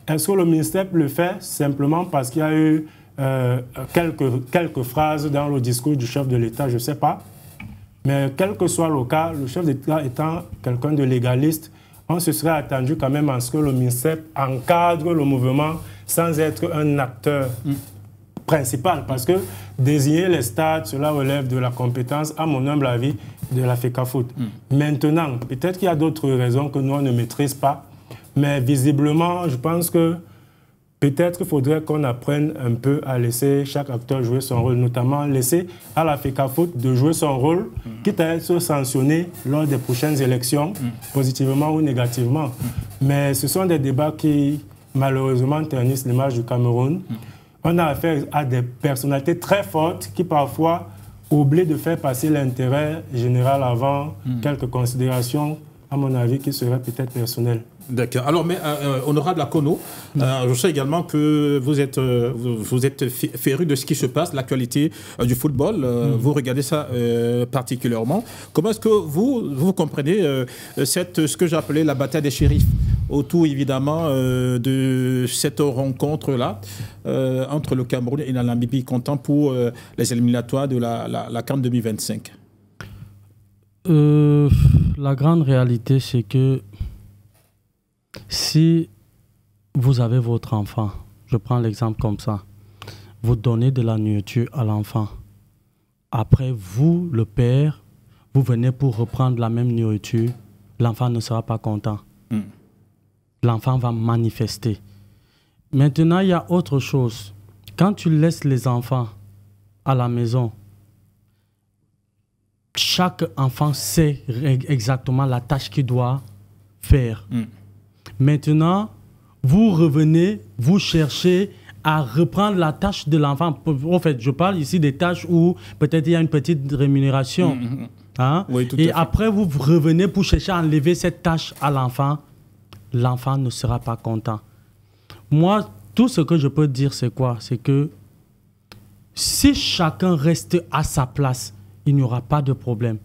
est-ce que le ministère le fait simplement parce qu'il y a eu quelques phrases dans le discours du chef de l'État? Je ne sais pas. Mais quel que soit le cas, le chef d'État étant quelqu'un de légaliste, on se serait attendu quand même à ce que le ministère encadre le mouvement sans être un acteur principal. Parce que désigner les stades, cela relève de la compétence, à mon humble avis, de la FECAFOOT. Maintenant, peut-être qu'il y a d'autres raisons que nous, on ne maîtrise pas. Mais visiblement, je pense que peut-être qu'il faudrait qu'on apprenne un peu à laisser chaque acteur jouer son rôle, notamment laisser à la FECAFOOT de jouer son rôle, quitte à être sanctionné lors des prochaines élections, positivement ou négativement. Mais ce sont des débats qui, malheureusement, ternissent l'image du Cameroun. On a affaire à des personnalités très fortes qui, parfois, oublient de faire passer l'intérêt général avant quelques considérations, à mon avis, qui seraient peut-être personnelles. D'accord. Alors, mais honorable Akono, je sais également que vous êtes féru de ce qui se passe, l'actualité du football. Vous regardez ça particulièrement. Comment est-ce que vous comprenez ce que j'appelais la bataille des shérifs autour, évidemment, de cette rencontre-là entre le Cameroun et la Namibie, comptant pour les éliminatoires de la CAN 2025? La grande réalité, c'est que si vous avez votre enfant, je prends l'exemple comme ça, vous donnez de la nourriture à l'enfant. Après, vous, le père, vous venez pour reprendre la même nourriture, l'enfant ne sera pas content. L'enfant va manifester. Maintenant, il y a autre chose. Quand tu laisses les enfants à la maison, chaque enfant sait exactement la tâche qu'il doit faire. Maintenant, vous revenez, vous cherchez à reprendre la tâche de l'enfant. En fait, je parle ici des tâches où peut-être il y a une petite rémunération. Hein? Oui, et après, vous revenez pour chercher à enlever cette tâche à l'enfant. L'enfant ne sera pas content. Moi, tout ce que je peux dire, c'est quoi? C'est que si chacun reste à sa place, il n'y aura pas de problème.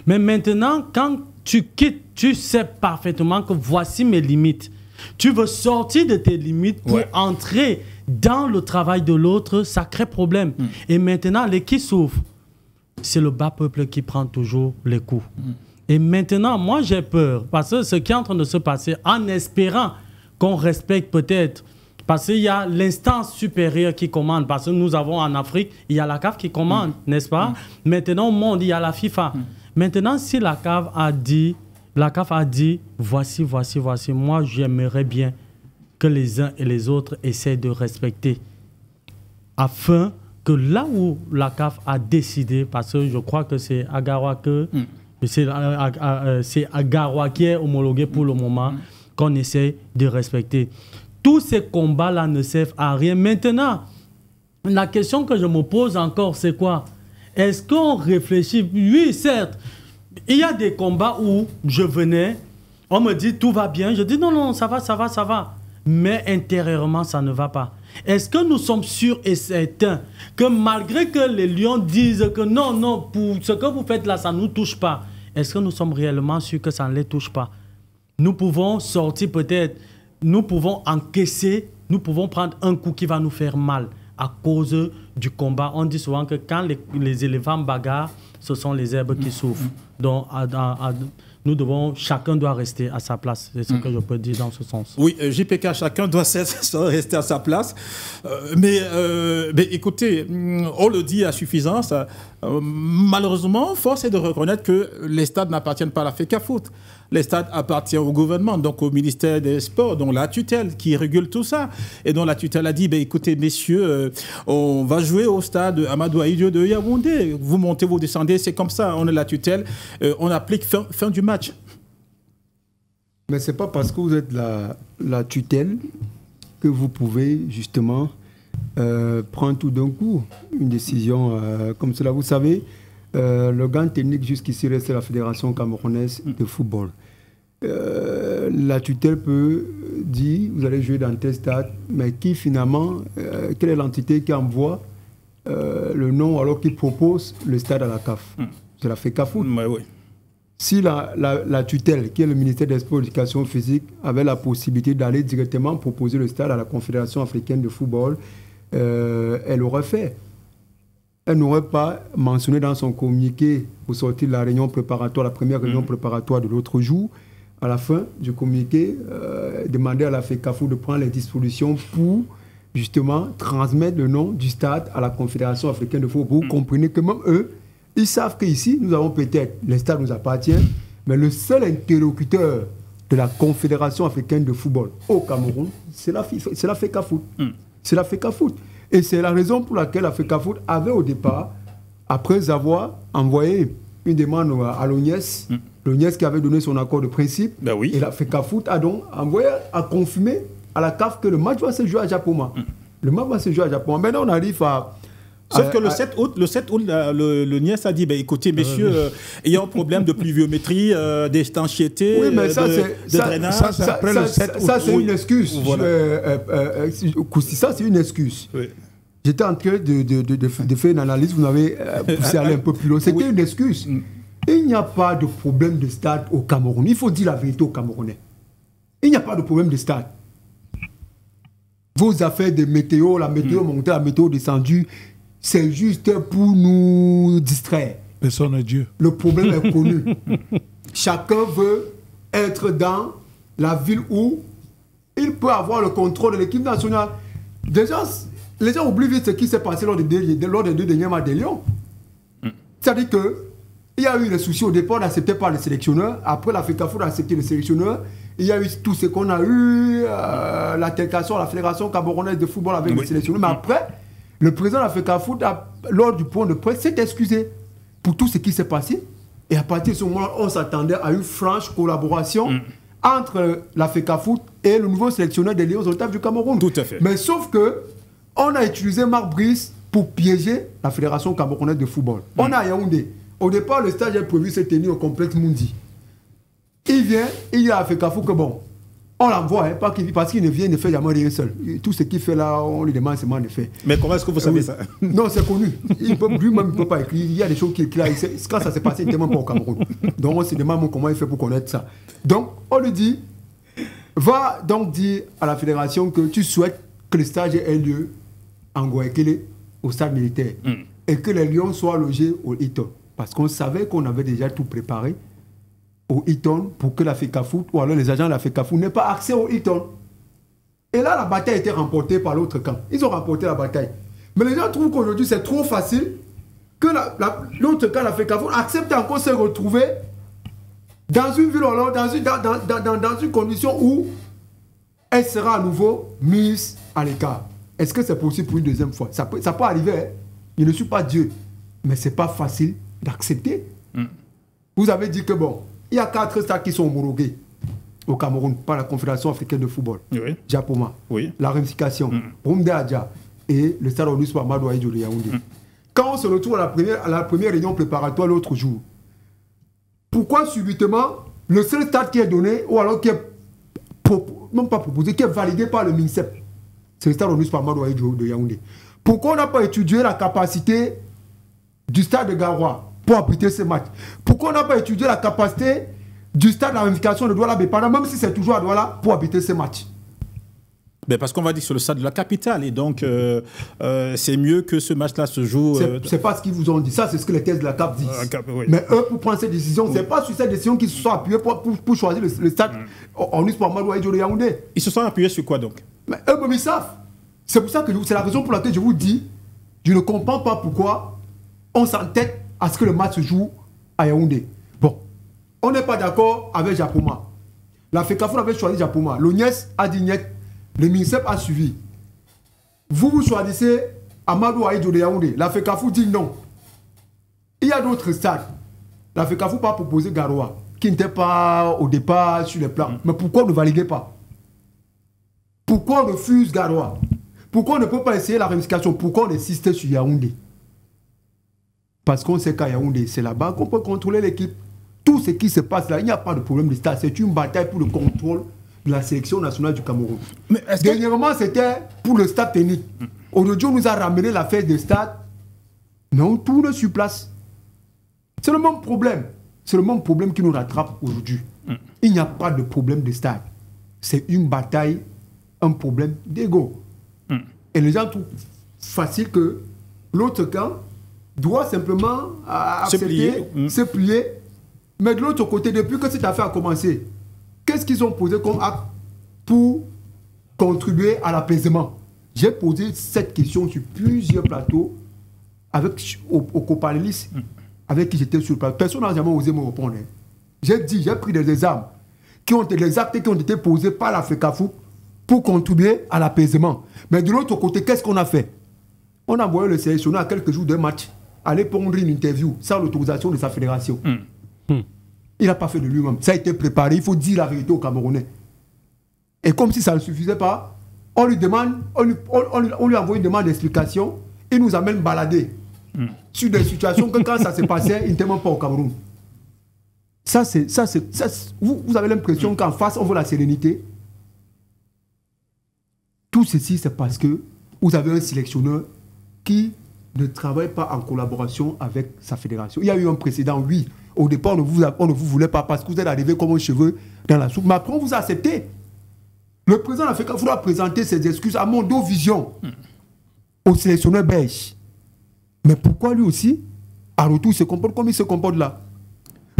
Mais maintenant, quand tu quittes, tu sais parfaitement que voici mes limites. Tu veux sortir de tes limites pour entrer dans le travail de l'autre, ça crée problème. Et maintenant, les qui souffrent, c'est le bas peuple qui prend toujours les coups. Et maintenant, moi j'ai peur, parce que ce qui est en train de se passer, en espérant qu'on respecte peut-être, parce qu'il y a l'instance supérieure qui commande, parce que nous avons en Afrique, il y a la CAF qui commande, n'est-ce pas? Maintenant au monde, il y a la FIFA. Maintenant, si la CAF a dit, voici, moi j'aimerais bien que les uns et les autres essaient de respecter, afin que là où la CAF a décidé, parce que je crois que c'est Agaroua c'est Agaroua qui est homologué pour le moment, qu'on essaie de respecter. Tous ces combats-là ne servent à rien. Maintenant, la question que je me pose encore, c'est quoi? Est-ce qu'on réfléchit? Oui, certes. Il y a des combats où je venais, on me dit tout va bien. Je dis non, ça va. Mais intérieurement, ça ne va pas. Est-ce que nous sommes sûrs et certains que malgré que les lions disent que non, pour ce que vous faites là, ça ne nous touche pas, est-ce que nous sommes réellement sûrs que ça ne les touche pas? Nous pouvons sortir peut-être, nous pouvons encaisser, nous pouvons prendre un coup qui va nous faire mal à cause du combat. On dit souvent que quand les éléphants bagarrent, ce sont les herbes qui souffrent. Donc, chacun doit rester à sa place. C'est ce que je peux dire dans ce sens. Oui, JPK, chacun doit rester à sa place. Mais écoutez, on le dit à suffisance. Malheureusement, force est de reconnaître que les stades n'appartiennent pas à la FECAFOOT. Les stades appartiennent au gouvernement, donc au ministère des Sports, dont la tutelle qui régule tout ça. Et dont la tutelle a dit, écoutez, messieurs, on va jouer au stade Amadou Ahidjo de Yaoundé. Vous montez, vous descendez, c'est comme ça. On est la tutelle, on applique fin du match. Mais ce n'est pas parce que vous êtes la tutelle que vous pouvez justement prendre tout d'un coup une décision comme cela. Vous savez, le gain technique jusqu'ici reste la Fédération camerounaise de football. La tutelle peut dire, vous allez jouer dans tel stade, mais qui finalement, quelle est l'entité qui envoie le nom alors qu'il propose le stade à la CAF? C'est la FECAFOOT. Oui. Si la tutelle, qui est le ministère des Sports et de l'Éducation physique, avait la possibilité d'aller directement proposer le stade à la Confédération africaine de football, elle l'aurait fait. Elle n'aurait pas mentionné dans son communiqué au sortir de la réunion préparatoire, la première réunion préparatoire de l'autre jour, à la fin du communiqué, demander à la FECAFOOT de prendre les dispositions pour justement transmettre le nom du stade à la Confédération africaine de football. Vous comprenez que même eux, ils savent qu'ici, nous avons peut-être, les stades nous appartiennent, mais le seul interlocuteur de la Confédération africaine de football au Cameroun, c'est la FECAFOOT. C'est la FECAFOOT. Et c'est la raison pour laquelle la FECAFOOT avait au départ, après avoir envoyé une demande à l'ONIES, l'ONIES qui avait donné son accord de principe, et la FECAFOOT a donc envoyé à confirmer à la CAF que le match va se jouer à Japoma. Le match va se jouer à Japoma. Maintenant, on arrive Sauf que le 7 août, le Niès a dit, écoutez, messieurs, il y a un problème de pluviométrie, d'étanchéité, de drainage. Ça, c'est une excuse. Ça, c'est une excuse. Oui. J'étais en train de faire une analyse, vous m'avez poussé à aller un peu plus loin. C'était une excuse. Il n'y a pas de problème de stade au Cameroun. Il faut dire la vérité aux Camerounais. Il n'y a pas de problème de stade. Vos affaires de météo, la météo montée, la météo descendue, c'est juste pour nous distraire. Personne n'est Dieu. Le problème est connu. Chacun veut être dans la ville où il peut avoir le contrôle de l'équipe nationale. Les gens oublient vite ce qui s'est passé lors des 2 derniers matchs des Lions. C'est-à-dire qu'il y a eu des soucis au départ d'accepter par les sélectionneurs. Après, la FECAFOOT a accepté le sélectionneur. Il y a eu tout ce qu'on a eu, l'altercation à la Fédération camerounaise de football avec les sélectionneurs. Mais après, le président de la FECAFOOT, lors du point de presse, s'est excusé pour tout ce qui s'est passé. Et à partir de ce moment-là, on s'attendait à une franche collaboration entre la FECAFOOT et le nouveau sélectionneur des Lions Octaves du Cameroun. Tout à fait. Mais sauf que on a utilisé Marc Brice pour piéger la Fédération camerounaise de football. On a Yaoundé. Au départ, le stage est prévu se tenir au complexe Mundi. Il vient, il a fait Kafou que bon, on l'envoie, parce qu'il ne vient, il ne fait jamais rien seul. Tout ce qu'il fait là, on lui demande seulement de faire. Mais comment est-ce que vous savez ça? Non, c'est connu. Lui-même ne peut pas écrire. Il y a des choses qu'il a. Quand ça s'est passé, il n'était même pas au Cameroun. Donc on se demande comment il fait pour connaître ça. Donc on lui dit, va donc dire à la fédération que tu souhaites que le stage ait lieu en Guayaquil, au stade militaire, et que les Lions soient logés au Hilton. Parce qu'on savait qu'on avait déjà tout préparé au Hilton pour que la FECAFOOT, ou alors les agents de la FECAFOOT n'aient pas accès au Hilton. Et là, la bataille a été remportée par l'autre camp. Ils ont remporté la bataille. Mais les gens trouvent qu'aujourd'hui, c'est trop facile que l'autre camp, la FECAFOOT, accepte encore de se retrouver dans une ville, dans une condition où elle sera à nouveau mise à l'écart. Est-ce que c'est possible pour une deuxième fois? Ça peut arriver. Hein? Je ne suis pas Dieu. Mais ce n'est pas facile d'accepter. Vous avez dit que bon, il y a 4 stades qui sont homologués au Cameroun par la Confédération africaine de football. Oui. Japoma, la Réunification, Rumde Adja et le stade Onus Mamadou Ahidjo de Yaoundé. Quand on se retrouve à la première réunion préparatoire l'autre jour, pourquoi subitement le seul stade qui est donné, ou alors qui est non pas proposé, qui est validé par le MINSEP, c'est le stade Onus Mamadou Ahidjo de Yaoundé. Pourquoi on n'a pas étudié la capacité du stade de Garoua pour abriter ce match? Pourquoi on n'a pas étudié la capacité du stade de la Réunification de Douala-Bépana, même si c'est toujours à Douala, pour abriter ce match? Ben parce qu'on va dire sur le stade de la capitale, et donc c'est mieux que ce match-là se joue... C'est pas ce qu'ils vous ont dit, ça c'est ce que les thèses de la CAF disent. Mais eux, pour prendre cette décision, c'est pas sur cette décision qu'ils se sont appuyés pour choisir le stade en Onus Mamadou Ahidjo de Yaoundé. Ils se sont appuyés sur quoi donc? Mais eux-mêmes ils savent. C'est pour ça que c'est la raison pour laquelle je vous dis, je ne comprends pas pourquoi on s'entête à ce que le match se joue à Yaoundé. Bon, on n'est pas d'accord avec Japoma. La FECAFOOT avait choisi Japoma. L'ONIES a dit niet. Le MINSEP a suivi. Vous choisissez Amadou Ahidjo de Yaoundé. La FECAFOOT dit non. Il y a d'autres stades. La FECAFOOT n'a pas proposé Garoua, qui n'était pas au départ sur les plans. Mais pourquoi ne validez pas? Pourquoi on refuse Garoua? Pourquoi on ne peut pas essayer la réunification? Pourquoi on insiste sur Yaoundé? Parce qu'on sait qu'à Yaoundé, c'est là-bas qu'on peut contrôler l'équipe. Tout ce qui se passe là, il n'y a pas de problème de stade. C'est une bataille pour le contrôle de la sélection nationale du Cameroun. Mais dernièrement, c'était pour le stade technique. Aujourd'hui, on nous a ramené l'affaire des stades, mais on tourne sur place. C'est le même problème. C'est le même problème qui nous rattrape aujourd'hui. Il n'y a pas de problème de stade. C'est une bataille, un problème d'ego. Et les gens trouvent facile que l'autre camp doit simplement accepter, se plier. Mais de l'autre côté, depuis que cette affaire a commencé, qu'est-ce qu'ils ont posé comme acte pour contribuer à l'apaisement? J'ai posé cette question sur plusieurs plateaux au copanélistes avec qui j'étais sur le plateau. Personne n'a jamais osé me répondre. J'ai dit, j'ai pris des armes, des actes qui ont été posés par la FECAFOOT pour contribuer à l'apaisement. Mais de l'autre côté, qu'est-ce qu'on a fait? On a envoyé le sélectionneur à quelques jours d'un match aller prendre une interview sans l'autorisation de sa fédération. Il n'a pas fait de lui-même. Ça a été préparé. Il faut dire la vérité aux Camerounais. Et comme si ça ne suffisait pas, on lui envoie une demande d'explication. ils nous amènent balader sur des situations que quand ça se passait, ils n'étaient même pas au Cameroun. Vous avez l'impression qu'en face, on veut la sérénité. Tout ceci, c'est parce que vous avez un sélectionneur qui ne travaille pas en collaboration avec sa fédération. Il y a eu un précédent, oui. Au départ, on ne vous voulait pas parce que vous êtes arrivé comme un cheveu dans la soupe. Mais après, on vous a accepté. Le président de l'Afrique doit présenter ses excuses à Mondo Vision, au sélectionneur belge. Mais pourquoi lui aussi, à retour, il se comporte comme il se comporte là?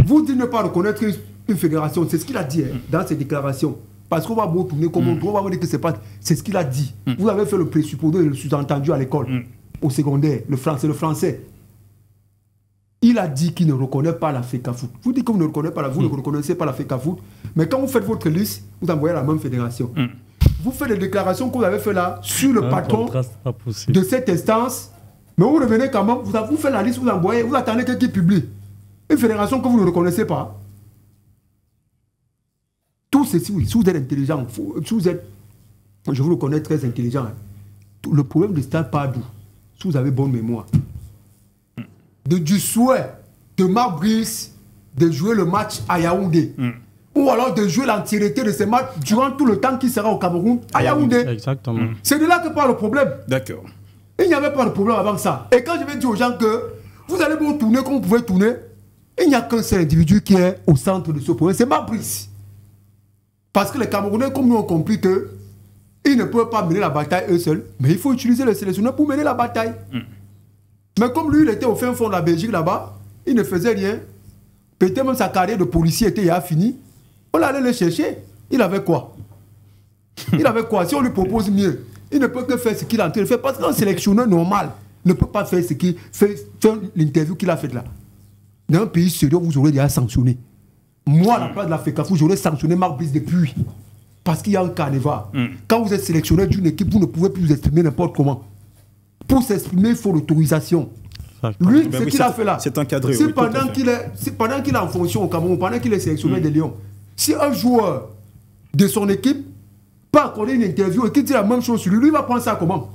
Vous dites ne pas reconnaître une fédération, c'est ce qu'il a dit dans ses déclarations. Parce qu'on va vous tourner comme on va vous dire que c'est pas. C'est ce qu'il a dit. Vous avez fait le présupposé et le sous-entendu à l'école, au secondaire, le français. Il a dit qu'il ne reconnaît pas la FECAFOOT. Vous dites que vous ne reconnaissez pas vous ne reconnaissez pas la FECAFOOT. Mais quand vous faites votre liste, vous envoyez la même fédération. Vous faites les déclarations que vous avez fait là sur le patron de cette instance. Mais vous revenez quand même, vous faites la liste, vous envoyez, vous attendez quelqu'un qui publie. Une fédération que vous ne reconnaissez pas. Tout ceci, oui, si vous êtes intelligent, si vous êtes, je vous le connais très intelligent, le problème de Stade Padou, si vous avez bonne mémoire, du souhait de Marc Brice de jouer le match à Yaoundé, ou alors de jouer l'entièreté de ces matchs durant tout le temps qu'il sera au Cameroun à Yaoundé. Exactement. C'est de là que part le problème. D'accord. Il n'y avait pas de problème avant ça. Et quand je vais dire aux gens que vous allez vous tourner comme vous pouvez tourner, il n'y a qu'un seul individu qui est au centre de ce problème, c'est Marc Brice. Parce que les Camerounais, comme nous, ont compris qu'ils ne peuvent pas mener la bataille eux seuls, mais il faut utiliser le sélectionneur pour mener la bataille. Mais comme lui, il était au fin fond de la Belgique là-bas, il ne faisait rien. Peut-être même sa carrière de policier était déjà finie. On allait le chercher. Il avait quoi? Il avait quoi? Si on lui propose mieux, il ne peut que faire ce qu'il est en train de faire. Parce qu'un sélectionneur normal ne peut pas faire ce qu'il fait, faire l'interview qu'il a faite là. Dans un pays sérieux, vous aurez déjà sanctionné. Moi, à la place de la FECAFOOT, j'aurais sanctionné Marc Brice depuis. Parce qu'il y a un carnaval. Quand vous êtes sélectionneur d'une équipe, vous ne pouvez plus vous exprimer n'importe comment. Pour s'exprimer, il faut l'autorisation. Lui, ce qu'il a fait là, c'est encadré. Si pendant qu'il est en fonction au Cameroun, pendant qu'il est sélectionneur des Lions, si un joueur de son équipe peut accorder une interview et qu'il dit la même chose sur lui, lui va prendre ça comment?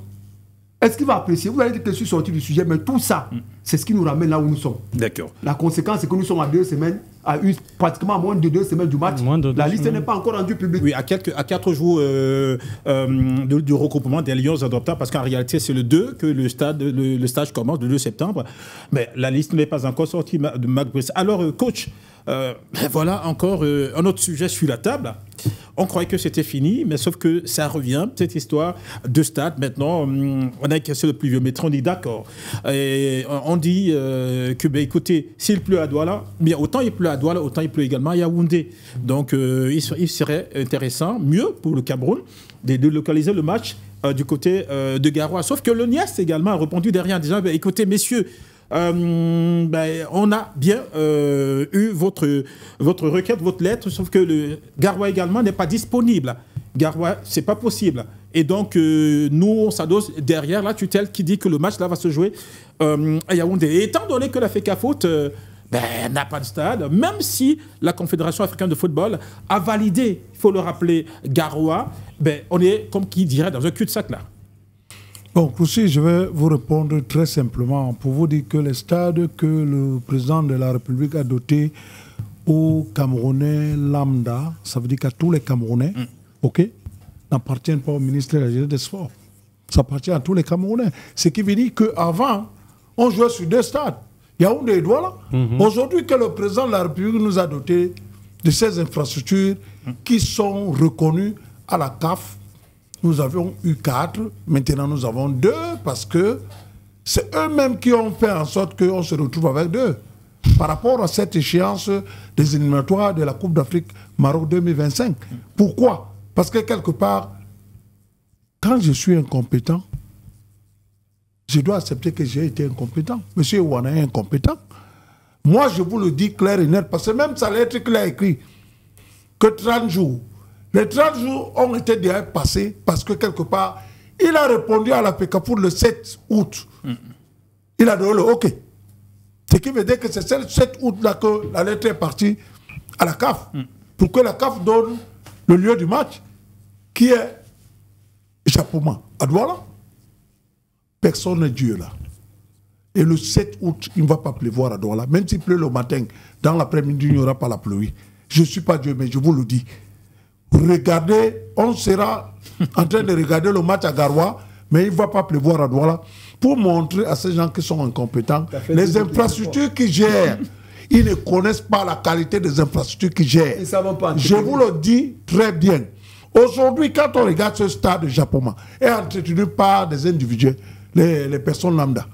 Est-ce qu'il va apprécier? Vous allez dire que je suis sorti du sujet, mais tout ça, c'est ce qui nous ramène là où nous sommes. D'accord. La conséquence, c'est que nous sommes à 2 semaines, pratiquement à moins de 2 semaines du match. La liste n'est pas encore rendue publique. Oui, à 4 jours du regroupement des Lions adoptables, parce qu'en réalité, c'est le 2 que le stage commence, le 2 septembre. Mais la liste n'est pas encore sortie de Marc Brice. Alors, coach, voilà encore un autre sujet sur la table. On croyait que c'était fini, mais sauf que ça revient, cette histoire de stade. Maintenant, on a cassé le plus vieux métro, on dit d'accord. Et on dit que, ben, écoutez, s'il pleut à Douala, bien autant il pleut à Douala, autant il pleut également à Yaoundé. Donc, il serait intéressant, mieux pour le Cameroun, de localiser le match du côté de Garoua. Sauf que le Nias également a répondu derrière en disant, ben, écoutez, messieurs, on a bien eu votre requête, votre lettre, sauf que le Garoua également n'est pas disponible. Garoua, c'est pas possible. Et donc, nous, on s'adosse derrière la tutelle qui dit que le match là va se jouer à Yaoundé. Et étant donné que la FECAFOOT n'a pas de stade, même si la Confédération africaine de football a validé, il faut le rappeler, Garoua, on est, comme qui dirait, dans un cul-de-sac là. Bon, aussi, je vais vous répondre très simplement pour vous dire que les stades que le président de la République a dotés aux Camerounais lambda, ça veut dire qu'à tous les Camerounais, ok, n'appartiennent pas au ministère de la Jeunesse des Sports. Ça appartient à tous les Camerounais. Ce qui veut dire qu'avant, on jouait sur 2 stades. Yaoundé et Douala. Aujourd'hui, que le président de la République nous a dotés de ces infrastructures qui sont reconnues à la CAF, nous avions eu 4, maintenant nous avons 2 parce que c'est eux-mêmes qui ont fait en sorte qu'on se retrouve avec 2. Par rapport à cette échéance des éliminatoires de la Coupe d'Afrique Maroc 2025. Pourquoi? Parce que quelque part, quand je suis incompétent, je dois accepter que j'ai été incompétent. Monsieur Ouana est incompétent. Moi, je vous le dis clair et net, parce que même sa lettre qu'il a écrit, que 30 jours, les 30 jours ont été déjà passés parce que quelque part, il a répondu à la FECAFOOT le 7 août. Il a donné le OK. Ce qui veut dire que c'est le 7 août-là que la lettre est partie à la CAF. Pour que la CAF donne le lieu du match, qui est échappement à Douala. personne n'est Dieu là. Et le 7 août, il ne va pas pleuvoir à Douala. Même s'il pleut le matin, dans l'après-midi, il n'y aura pas la pluie. Je ne suis pas Dieu, mais je vous le dis. Regardez, on sera en train de regarder le match à Garoua, mais il ne va pas pleuvoir à Douala, pour montrer à ces gens qui sont incompétents les infrastructures qu'ils gèrent. Ils ne connaissent pas la qualité des infrastructures qu'ils gèrent. Je vous le dis très bien. Aujourd'hui, quand on regarde ce stade de Japoma, est entretenu par des individus, les personnes lambda,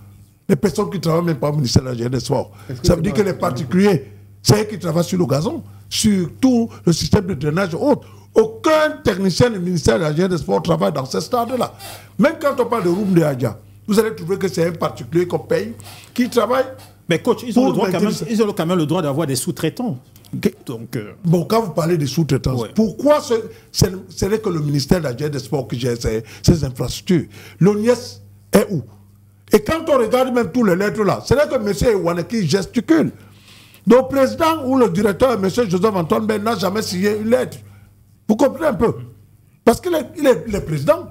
les personnes qui ne travaillent même pas au ministère de la Jeunesse et des Sports. Ça veut dire que les particuliers, c'est eux qui travaillent sur le gazon, sur tout le système de drainage et autres. Aucun technicien du ministère de la Jeunesse et des Sports travaille dans ce stade-là. Même quand on parle de Roum de Hadja, vous allez trouver que c'est un particulier qu'on paye qui travaille. Mais coach, ils ont quand même le droit d'avoir des sous-traitants. Donc, bon, quand vous parlez des sous-traitants, pourquoi ce n'est que le ministère de la Jeunesse et des Sports qui gère ces infrastructures? L'ONIES est où? Et quand on regarde même tous les lettres là, ce n'est que M. Ewane qui gesticule. Le président ou le directeur, M. Joseph-Antoine Ben, n'a jamais signé une lettre. Vous comprenez un peu? Parce qu'il est président.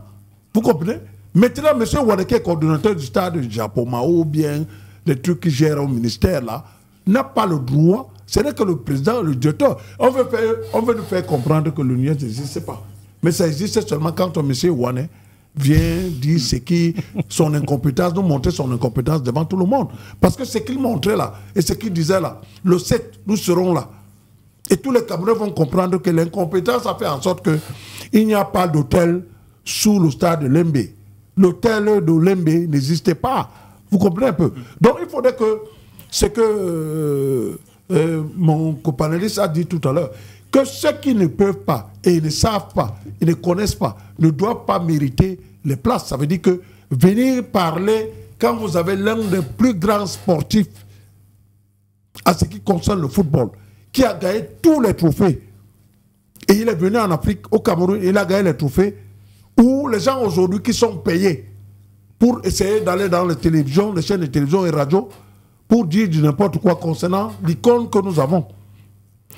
Vous comprenez? Maintenant, M. Wadeke, coordonnateur du stade de Japoma, ou bien les trucs qui gèrent au ministère là, n'a pas le droit. Ce n'est que le président, le directeur. On veut nous faire comprendre que l'Union n'existe pas. Mais ça existe seulement quand M. Wane vient dire ce qui, son incompétence, nous montrer son incompétence devant tout le monde. Parce que ce qu'il montrait là, et ce qu'il disait là, le 7, nous serons là. Et tous les Camerounais vont comprendre que l'incompétence a fait en sorte qu'il n'y a pas d'hôtel sous le stade de Lembe. L'hôtel de Lembe n'existait pas. Vous comprenez un peu? Donc il faudrait que ce que mon copanéliste a dit tout à l'heure, que ceux qui ne peuvent pas, et ne savent pas, et ne connaissent pas, ne doivent pas mériter les places. Ça veut dire que venir parler quand vous avez l'un des plus grands sportifs à ce qui concerne le football, qui a gagné tous les trophées, et il est venu en Afrique, au Cameroun, et il a gagné les trophées, où les gens aujourd'hui qui sont payés pour essayer d'aller dans les télévisions, les chaînes de télévision et radio, pour dire du n'importe quoi concernant l'icône que nous avons.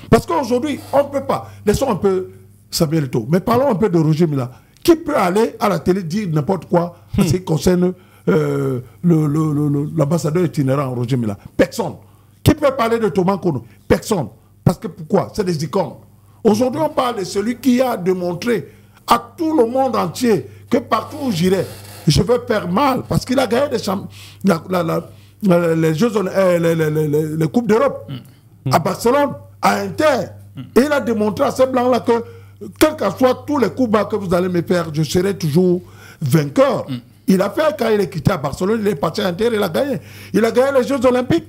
Parce qu'aujourd'hui, on ne peut pas. Laissons un peu Samuel Eto'o, mais parlons un peu de Roger Mila. Qui peut aller à la télé dire n'importe quoi en ce qui concerne l'ambassadeur itinérant Roger Mila? Personne. Qui peut parler de Thomas Kono? Personne. Parce que pourquoi? C'est des icônes. Aujourd'hui, on parle de celui qui a démontré à tout le monde entier que partout où j'irai, je vais faire mal. Parce qu'il a gagné les Coupes d'Europe à Barcelone, à Inter. Et il a démontré à ces blancs-là que, quel que soit tous les coups bas que vous allez me faire, je serai toujours vainqueur. Il a fait, quand il est quitté à Barcelone, il est parti à Inter, il a gagné. Il a gagné les Jeux Olympiques.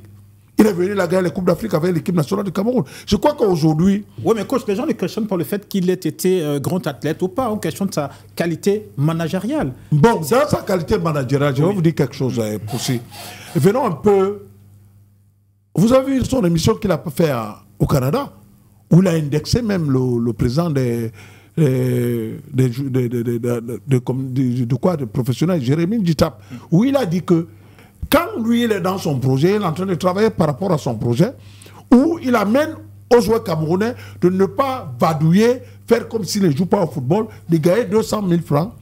Il est venu, il a gagné les Coupes d'Afrique avec l'équipe nationale du Cameroun. Je crois qu'aujourd'hui... Oui, mais coach, les gens ne questionnent pas le fait qu'il ait été grand athlète ou pas. On questionne sa qualité managériale. Bon, dans sa qualité managériale, je vais vous dire quelque chose aussi. Venons un peu... Vous avez vu son émission qu'il a fait au Canada, où il a indexé même le président des professionnels, Jérémy Djitap, où il a dit que quand lui, il est dans son projet, il est en train de travailler par rapport à son projet, où il amène aux joueurs camerounais de ne pas vadouiller, faire comme s'ils ne jouent pas au football, de gagner 200 000 francs.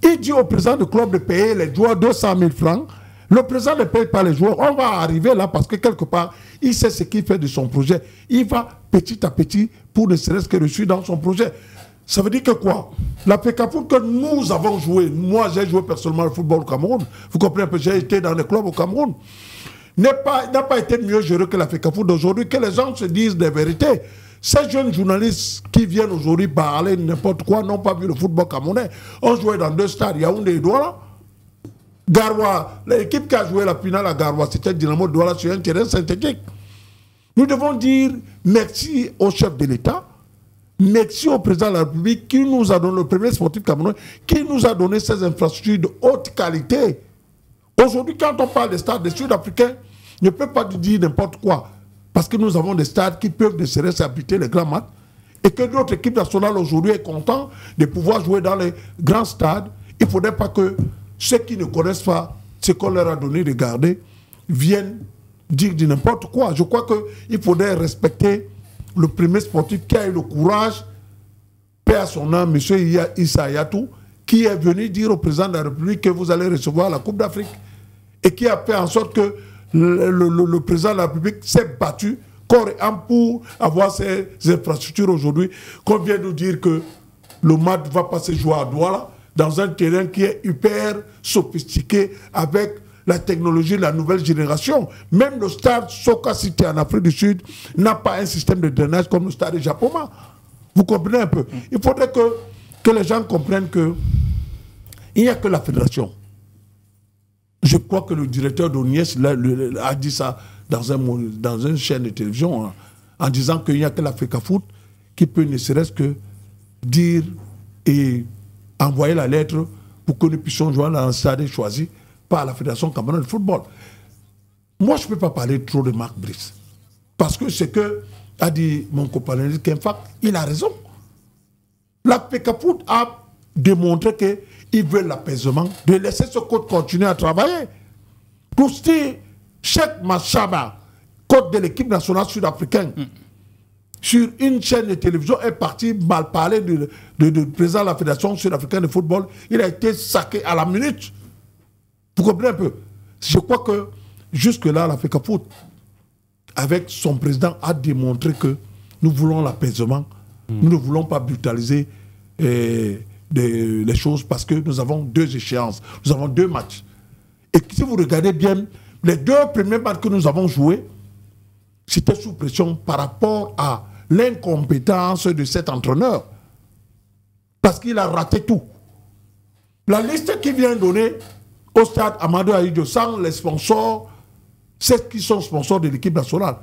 Il dit au président du club de payer les joueurs 200 000 francs. Le président ne paye pas les joueurs. On va arriver là parce que quelque part, il sait ce qu'il fait de son projet. Il va petit à petit pour ne serait-ce que réussir dans son projet. Ça veut dire que quoi? La FECAFOOT que nous avons joué, moi j'ai joué personnellement le football au Cameroun, vous comprenez un peu, j'ai été dans les clubs au Cameroun, n'a pas été mieux géré que la FECAFOOT d'aujourd'hui, que les gens se disent des vérités. Ces jeunes journalistes qui viennent aujourd'hui parler n'importe quoi n'ont pas vu le football camerounais. On jouait dans 2 stades, Yaoundé et Douala. Garoua, l'équipe qui a joué la finale à Garoua, c'était Dynamo Douala sur un terrain synthétique. Nous devons dire merci au chef de l'État, merci au président de la République qui nous a donné, le premier sportif camerounais, qui nous a donné ces infrastructures de haute qualité. Aujourd'hui, quand on parle des stades des Sud-Africains, ne peut pas dire n'importe quoi. Parce que nous avons des stades qui peuvent ne serait-ce qu'habiter les grands matchs. Et que notre équipe nationale aujourd'hui est contente de pouvoir jouer dans les grands stades. Il ne faudrait pas que ceux qui ne connaissent pas ce qu'on leur a donné de garder viennent dire de n'importe quoi. Je crois qu'il faudrait respecter le premier sportif qui a eu le courage, paix à son âme, M. Issa Hayatou, qui est venu dire au président de la République que vous allez recevoir la Coupe d'Afrique et qui a fait en sorte que le président de la République s'est battu corps et âme pour avoir ces infrastructures aujourd'hui, qu'on vient nous dire que le match ne va pas se jouer à Douala, dans un terrain qui est hyper sophistiqué avec la technologie de la nouvelle génération. Même le stade Soka City en Afrique du Sud n'a pas un système de drainage comme le stade de Japoma. Vous comprenez un peu? Il faudrait que les gens comprennent qu'il n'y a que la fédération. Je crois que le directeur d'ONIES a dit ça dans une chaîne de télévision, hein, en disant qu'il n'y a que l'Africafoot qui peut ne serait-ce que dire et envoyer la lettre pour que nous puissions jouer dans un stade choisi par la Fédération camerounaise de football. Moi, je ne peux pas parler trop de Marc Brice. Parce que ce que a dit mon compagnon Kenfak, il a raison. L'Africafoot a démontré qu'ils veulent l'apaisement, de laisser ce code continuer à travailler. Pour ce Cheikh Machaba, code de l'équipe nationale sud-africaine, sur une chaîne de télévision, est parti mal parler du président de la Fédération sud-africaine de football. Il a été saqué à la minute. Vous comprenez un peu? Je crois que jusque-là, l'Africafoot, avec son président, a démontré que nous voulons l'apaisement. Nous ne voulons pas brutaliser les choses parce que nous avons 2 échéances. Nous avons 2 matchs. Et si vous regardez bien, les 2 premiers matchs que nous avons joués, c'était sous pression par rapport à l'incompétence de cet entraîneur. Parce qu'il a raté tout. La liste qui vient donner au stade Amadou Ahidjo sans les sponsors, c'est qui sont sponsors de l'équipe nationale,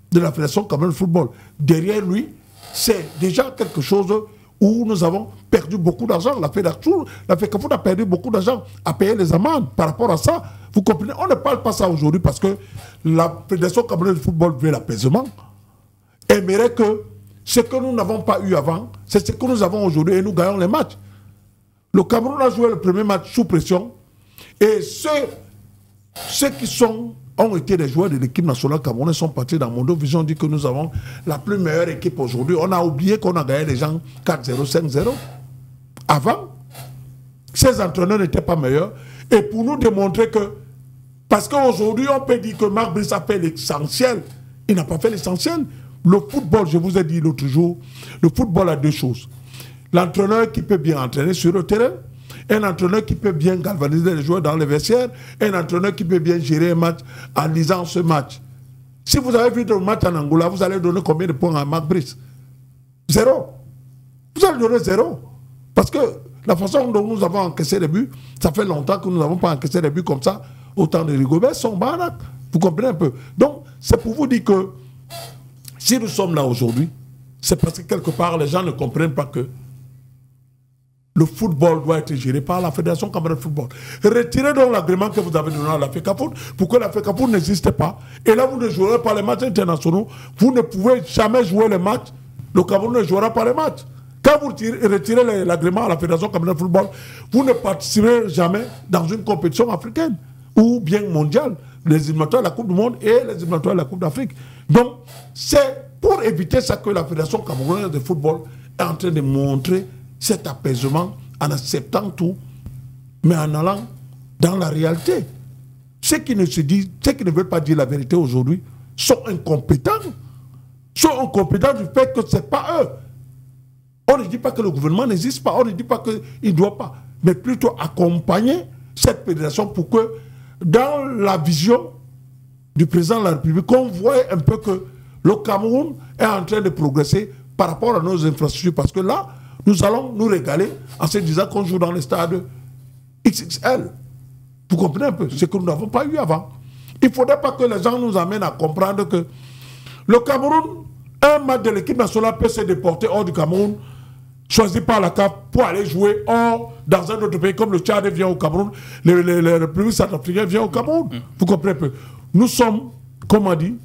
de la Fédération camerounaise de football. Derrière lui, c'est déjà quelque chose où nous avons perdu beaucoup d'argent. La Fédécation a perdu beaucoup d'argent à payer les amendes par rapport à ça. Vous comprenez? On ne parle pas ça aujourd'hui parce que la Fédération camerounaise de football veut l'apaisement. Aimerait que ce que nous n'avons pas eu avant, c'est ce que nous avons aujourd'hui et nous gagnons les matchs. Le Cameroun a joué le premier match sous pression et ceux qui ont été des joueurs de l'équipe nationale camerounaise sont partis dans Mondo Vision, dit que nous avons la plus meilleure équipe aujourd'hui. On a oublié qu'on a gagné les gens 4-0, 5-0. Avant, ces entraîneurs n'étaient pas meilleurs. Et pour nous démontrer que, parce qu'aujourd'hui on peut dire que Marc Brice a fait l'essentiel, il n'a pas fait l'essentiel. Le football, je vous ai dit l'autre jour, le football a 2 choses. L'entraîneur qui peut bien entraîner sur le terrain, un entraîneur qui peut bien galvaniser les joueurs dans les vestiaires, un entraîneur qui peut bien gérer un match en lisant ce match. Si vous avez vu le match en Angola, vous allez donner combien de points à Marc Brice? 0. Vous allez donner 0. Parce que la façon dont nous avons encaissé les buts, ça fait longtemps que nous n'avons pas encaissé les buts comme ça, autant de Rigobert, sont baraques. Vous comprenez un peu? Donc, c'est pour vous dire que si nous sommes là aujourd'hui, c'est parce que quelque part, les gens ne comprennent pas que le football doit être géré par la Fédération camerounaise de football. Retirez donc l'agrément que vous avez donné à la FECAFOOT pour que la FECAFOOT n'existe pas. Et là, vous ne jouerez pas les matchs internationaux. Vous ne pouvez jamais jouer les matchs. Le Cameroun ne jouera pas les matchs. Quand vous retirez l'agrément à la Fédération camerounaise de football, vous ne participerez jamais dans une compétition africaine ou bien mondiale. Les éliminatoires de la Coupe du Monde et les éliminatoires de la Coupe d'Afrique. Donc, c'est pour éviter ça que la Fédération camerounaise de football est en train de montrer cet apaisement en acceptant tout, mais en allant dans la réalité. Ceux qui ne se disent, ceux qui ne veulent pas dire la vérité aujourd'hui sont incompétents. Sont incompétents du fait que ce n'est pas eux. On ne dit pas que le gouvernement n'existe pas, on ne dit pas qu'il ne doit pas, mais plutôt accompagner cette fédération pour que dans la vision du président de la République, on voit un peu que le Cameroun est en train de progresser par rapport à nos infrastructures. Parce que là, nous allons nous régaler en se disant qu'on joue dans les stades XXL. Vous comprenez un peu ce que nous n'avons pas eu avant. Il ne faudrait pas que les gens nous amènent à comprendre que le Cameroun, un match de l'équipe nationale peut se déporter hors du Cameroun, choisi par la CAF pour aller jouer dans un autre pays, comme le Tchad vient au Cameroun, les républiques centrafricaines viennent au Cameroun. Vous comprenez un peu. Nous sommes, comme on dit,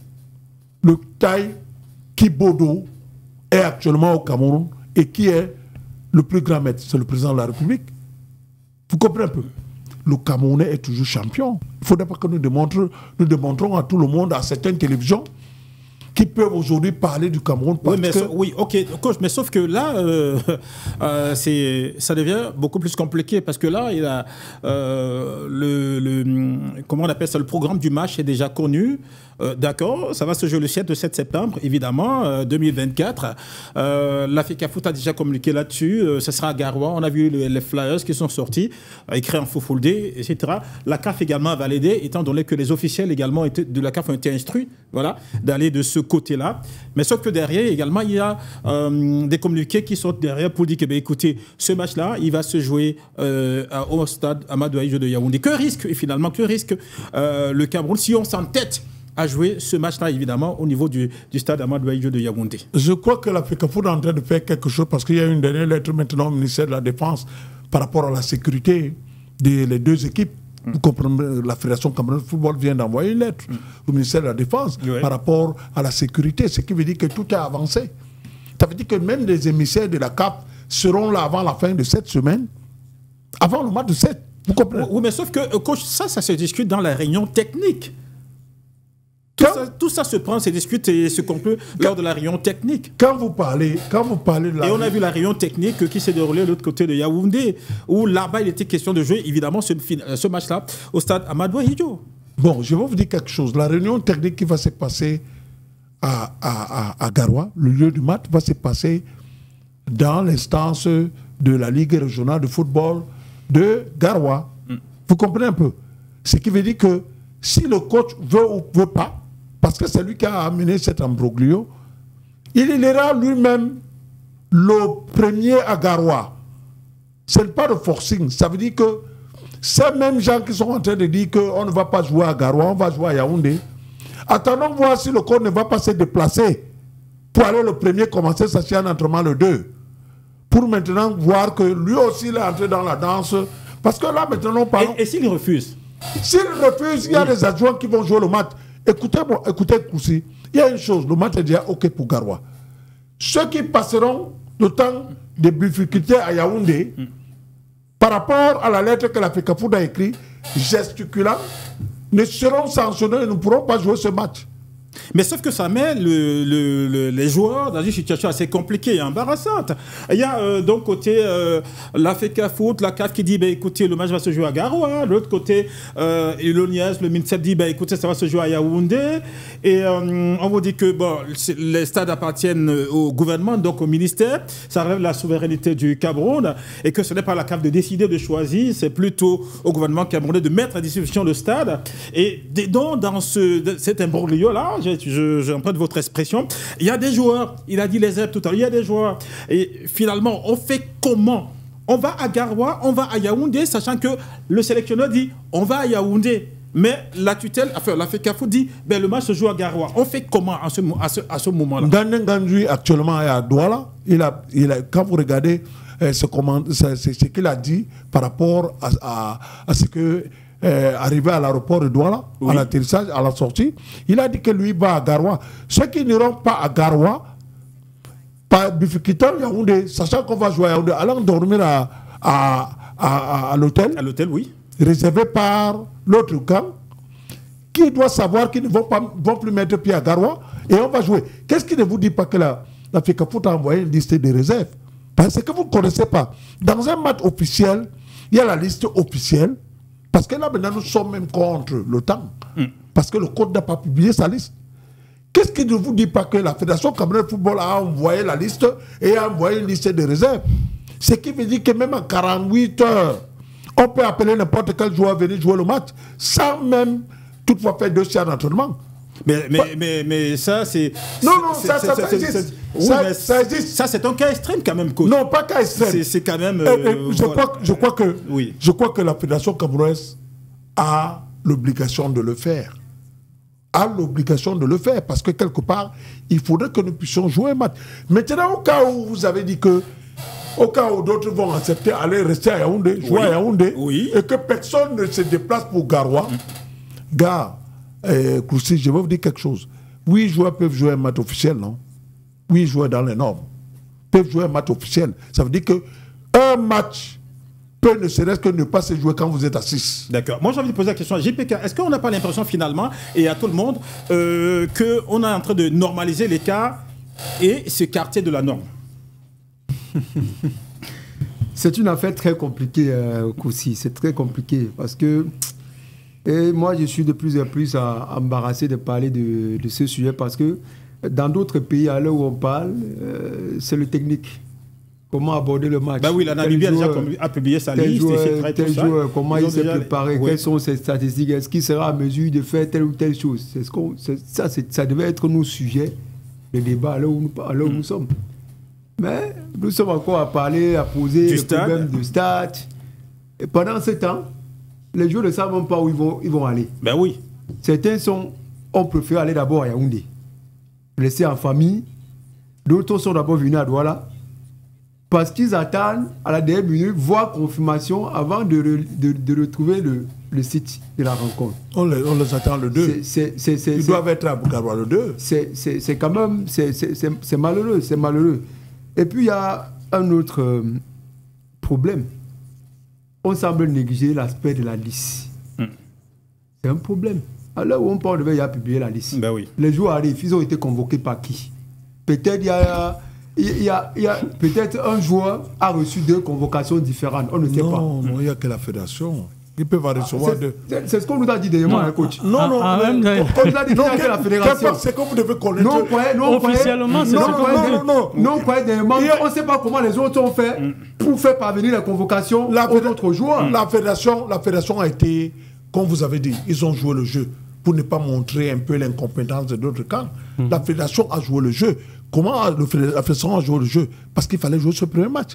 le Taï Kibodo est actuellement au Cameroun et qui est le plus grand maître, c'est le président de la République. Vous comprenez un peu. Le Camerounais est toujours champion. Il ne faudrait pas que nous démontrons à tout le monde, à certaines télévisions, qui peuvent aujourd'hui parler du Cameroun. Oui, mais oui, ok, coach, mais sauf que là, ça devient beaucoup plus compliqué parce que là, il a comment on appelle ça, le programme du match est déjà connu. D'accord, ça va se jouer le 7 septembre, évidemment, 2024. L'Africa Foot a déjà communiqué là-dessus. Ce sera à Garoua. On a vu les flyers qui sont sortis, écrits en Foufoldé, etc. La CAF également a validé, étant donné que les officiels également de la CAF ont été instruits, voilà, d'aller de ce côté-là. Mais sauf que derrière, également, il y a des communiqués qui sortent derrière pour dire que, ben, écoutez, ce match-là, il va se jouer au stade Amadou Ahidjo de Yaoundé. Que risque le Cameroun si on s'entête à jouer ce match-là, évidemment, au niveau du stade Amadou Ahidjo de Yaoundé? Je crois que l'Africa Foot est en train de faire quelque chose parce qu'il y a une dernière lettre maintenant au ministère de la Défense par rapport à la sécurité des deux équipes. Vous comprenez, la Fédération camerounaise de football vient d'envoyer une lettre au ministère de la Défense par rapport à la sécurité, ce qui veut dire que tout est avancé. Ça veut dire que même les émissaires de la CAF seront là avant la fin de cette semaine, avant le match de 7. Vous comprenez? Oui, mais sauf que, coach, ça se discute dans la réunion technique. Tout ça se prend, se discute et se conclut lors de la réunion technique. Quand vous parlez de la... Et on a vu la réunion technique qui s'est déroulée de l'autre côté de Yaoundé, où là-bas, il était question de jouer, évidemment, ce match-là au stade Amadou Ahidjo. Bon, je vais vous dire quelque chose. La réunion technique qui va se passer à Garoua, le lieu du match, va se passer dans l'instance de la Ligue régionale de football de Garoua. Vous comprenez un peu? Ce qui veut dire que si le coach veut ou veut pas, parce que c'est lui qui a amené cet imbroglio, il ira lui-même le premier à Garoua. Ce n'est pas de forcing. Ça veut dire que ces mêmes gens qui sont en train de dire qu'on ne va pas jouer à Garoua, on va jouer à Yaoundé, attendons voir si le coach ne va pas se déplacer pour aller le premier commencer sa séance d'entraînement le 2. Pour maintenant voir que lui aussi il est entré dans la danse. Parce que là maintenant on parle... Et s'il refuse? S'il refuse, il y a des adjoints qui vont jouer le match. Écoutez Koussi, il y a une chose, le match est déjà OK pour Garoua. Ceux qui passeront le temps de difficultés à Yaoundé, par rapport à la lettre que l'Africa Foot a écrite, gesticulant, ne seront sanctionnés et ne pourront pas jouer ce match. Mais sauf que ça met les joueurs dans une situation assez compliquée et embarrassante. Il y a donc côté l'Africa Foot, la CAF qui dit bah, écoutez, le match va se jouer à Garoua. De l'autre côté, l'ONIS, le MINSEP dit bah, écoutez, ça va se jouer à Yaoundé. Et on vous dit que bon, les stades appartiennent au gouvernement, donc au ministère. Ça relève de la souveraineté du Cameroun et que ce n'est pas la CAF de décider, de choisir. C'est plutôt au gouvernement camerounais de mettre à disposition le stade. Et donc, dans cet imbroglio-là, j'emprunte votre expression, il y a des joueurs, il a dit les airs tout à l'heure, il y a des joueurs. Et finalement, on fait comment? On va à Garoua, on va à Yaoundé, sachant que le sélectionneur dit on va à Yaoundé. Mais la tutelle, enfin l'Africa Foot dit ben, le match se joue à Garoua. On fait comment à ce moment-là? Ganden Gandui actuellement est à Douala. Quand vous regardez ce qu'il a dit par rapport à ce que arrivé à l'aéroport de Douala, à l'atterrissage, à la sortie, il a dit que lui va à Garoua. Ceux qui n'iront pas à Garoua, pas difficulté Yaoundé, sachant qu'on va jouer à Yaoundé, allant dormir à l'hôtel. À l'hôtel, oui. Réservé par l'autre camp, qui doit savoir qu'ils ne vont plus mettre pied à Garoua, et on va jouer. Qu'est-ce qui ne vous dit pas que l'Africa Foot a envoyé une liste de réserves? Parce que vous ne connaissez pas. Dans un match officiel, il y a la liste officielle. Parce que là, maintenant, nous sommes même contre le temps. Parce que le code n'a pas publié sa liste. Qu'est-ce qui ne vous dit pas que la Fédération camerounaise de football a envoyé la liste et a envoyé une liste de réserves? Ce qui veut dire que même en 48 heures, on peut appeler n'importe quel joueur à venir jouer le match sans même toutefois faire 2 séances d'entraînement. Mais ça, c'est... Non, ça existe. Ça existe. Ça, c'est un cas extrême quand même, coach. Non, pas cas extrême. C'est quand même... Je crois que la Fédération camerounaise a l'obligation de le faire. A l'obligation de le faire. Parce que quelque part, il faudrait que nous puissions jouer un match. Maintenant, au cas où vous avez dit que au cas où d'autres vont accepter aller rester à Yaoundé, jouer à Yaoundé, et que personne ne se déplace pour Garoua, gars, Koussi, je vais vous dire quelque chose. Oui, les joueurs peuvent jouer un match officiel, non? Oui, les joueurs dans les normes peuvent jouer un match officiel. Ça veut dire qu'un match peut ne serait-ce que ne pas se jouer quand vous êtes à 6. D'accord. Moi, j'ai envie de poser la question à JPK. Est-ce qu'on n'a pas l'impression finalement, et à tout le monde, qu'on est en train de normaliser les cas et s'écarter de la norme? C'est une affaire très compliquée, Koussi. C'est très compliqué parce que moi, je suis de plus en plus embarrassé de parler de ce sujet parce que dans d'autres pays, à l'heure où on parle, c'est le technique. Comment aborder le match? Bah oui, la Namibie a publié sa liste, tel joueur, comment il s'est préparé, quelles sont ses statistiques, est-ce qu'il sera en mesure de faire telle ou telle chose? Ça devait être nos sujets de débat à l'heure où nous sommes. Mais nous sommes encore à parler, à poser le problème du stade. Et pendant ce temps, les joueurs ne savent même pas où ils vont aller. Ben oui. Certains ont préféré aller d'abord à Yaoundé, laisser en famille. D'autres sont d'abord venus à Douala parce qu'ils attendent à la dernière minute, voir confirmation avant de retrouver le site de la rencontre. On les attend le 2. Ils doivent être à Bukaroua le 2. C'est quand même, c'est malheureux, c'est malheureux. Et puis il y a un autre problème. On semble négliger l'aspect de la liste. C'est un problème. À l'heure où on parle, on devait y a publié la liste. Ben oui. Les joueurs arrivent, ils ont été convoqués par qui? Peut-être il y a peut-être un joueur a reçu 2 convocations différentes. On ne sait pas. Non, il n'y a que la fédération. Ils peuvent recevoir deux. C'est ce qu'on nous a dit dernièrement, coach. Non, on nous a dit qu'il y a que la fédération. C'est comme vous devez connaître. Officiellement, c'est non, on ne sait pas comment les autres ont fait pour faire parvenir la convocation aux autres joueurs. La fédération a été, comme vous avez dit, ils ont joué le jeu pour ne pas montrer un peu l'incompétence de d'autres camps. La fédération a joué le jeu. Comment la fédération a joué le jeu? Parce qu'il fallait jouer ce premier match.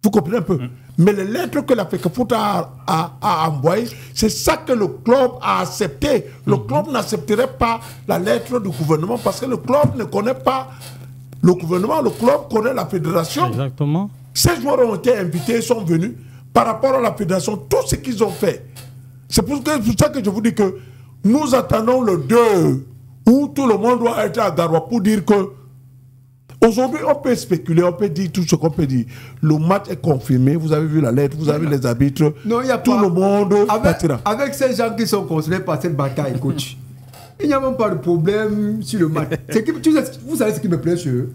Vous comprenez un peu? Mais les lettres que la FECAFOOT a envoyées, c'est ça que le club a accepté. Le club n'accepterait pas la lettre du gouvernement parce que le club ne connaît pas le gouvernement, le club connaît la fédération. Exactement. Ces joueurs ont été invités, sont venus par rapport à la fédération, tout ce qu'ils ont fait. C'est pour ça que je vous dis que nous attendons le 2 où tout le monde doit être à Garoua pour dire que aujourd'hui, on peut spéculer, on peut dire tout ce qu'on peut dire. Le match est confirmé, vous avez vu la lettre, vous avez les arbitres, non, y a tout le monde partira. Avec ces gens qui sont concernés par cette bataille, coach, il n'y a même pas de problème sur le match. Vous savez ce qui me plaît sur eux?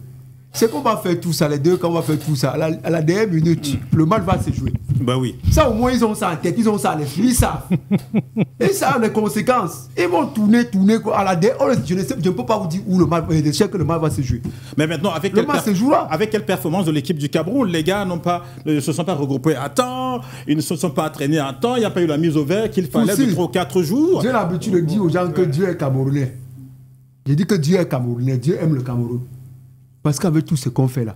C'est qu'on va faire tout ça, les deux, quand on va faire tout ça, à la dernière minute, le match va se jouer. Ben oui. Ça, au moins, ils ont ça en tête, ils ont ça à l'esprit, ils savent. Et ça a des conséquences. Ils vont tourner, à la dernière. Je ne peux pas vous dire où le match, je sais que le match va se jouer. Mais maintenant, avec quelle performance de l'équipe du Cameroun, les gars ne se sont pas regroupés à temps, ils ne se sont pas entraînés à temps, il n'y a pas eu la mise au vert qu'il fallait de 3 ou 4 jours. J'ai l'habitude de dire aux gens que Dieu est camerounais. J'ai dit que Dieu est camerounais, Dieu aime le Cameroun. Parce qu'avec tout ce qu'on fait là,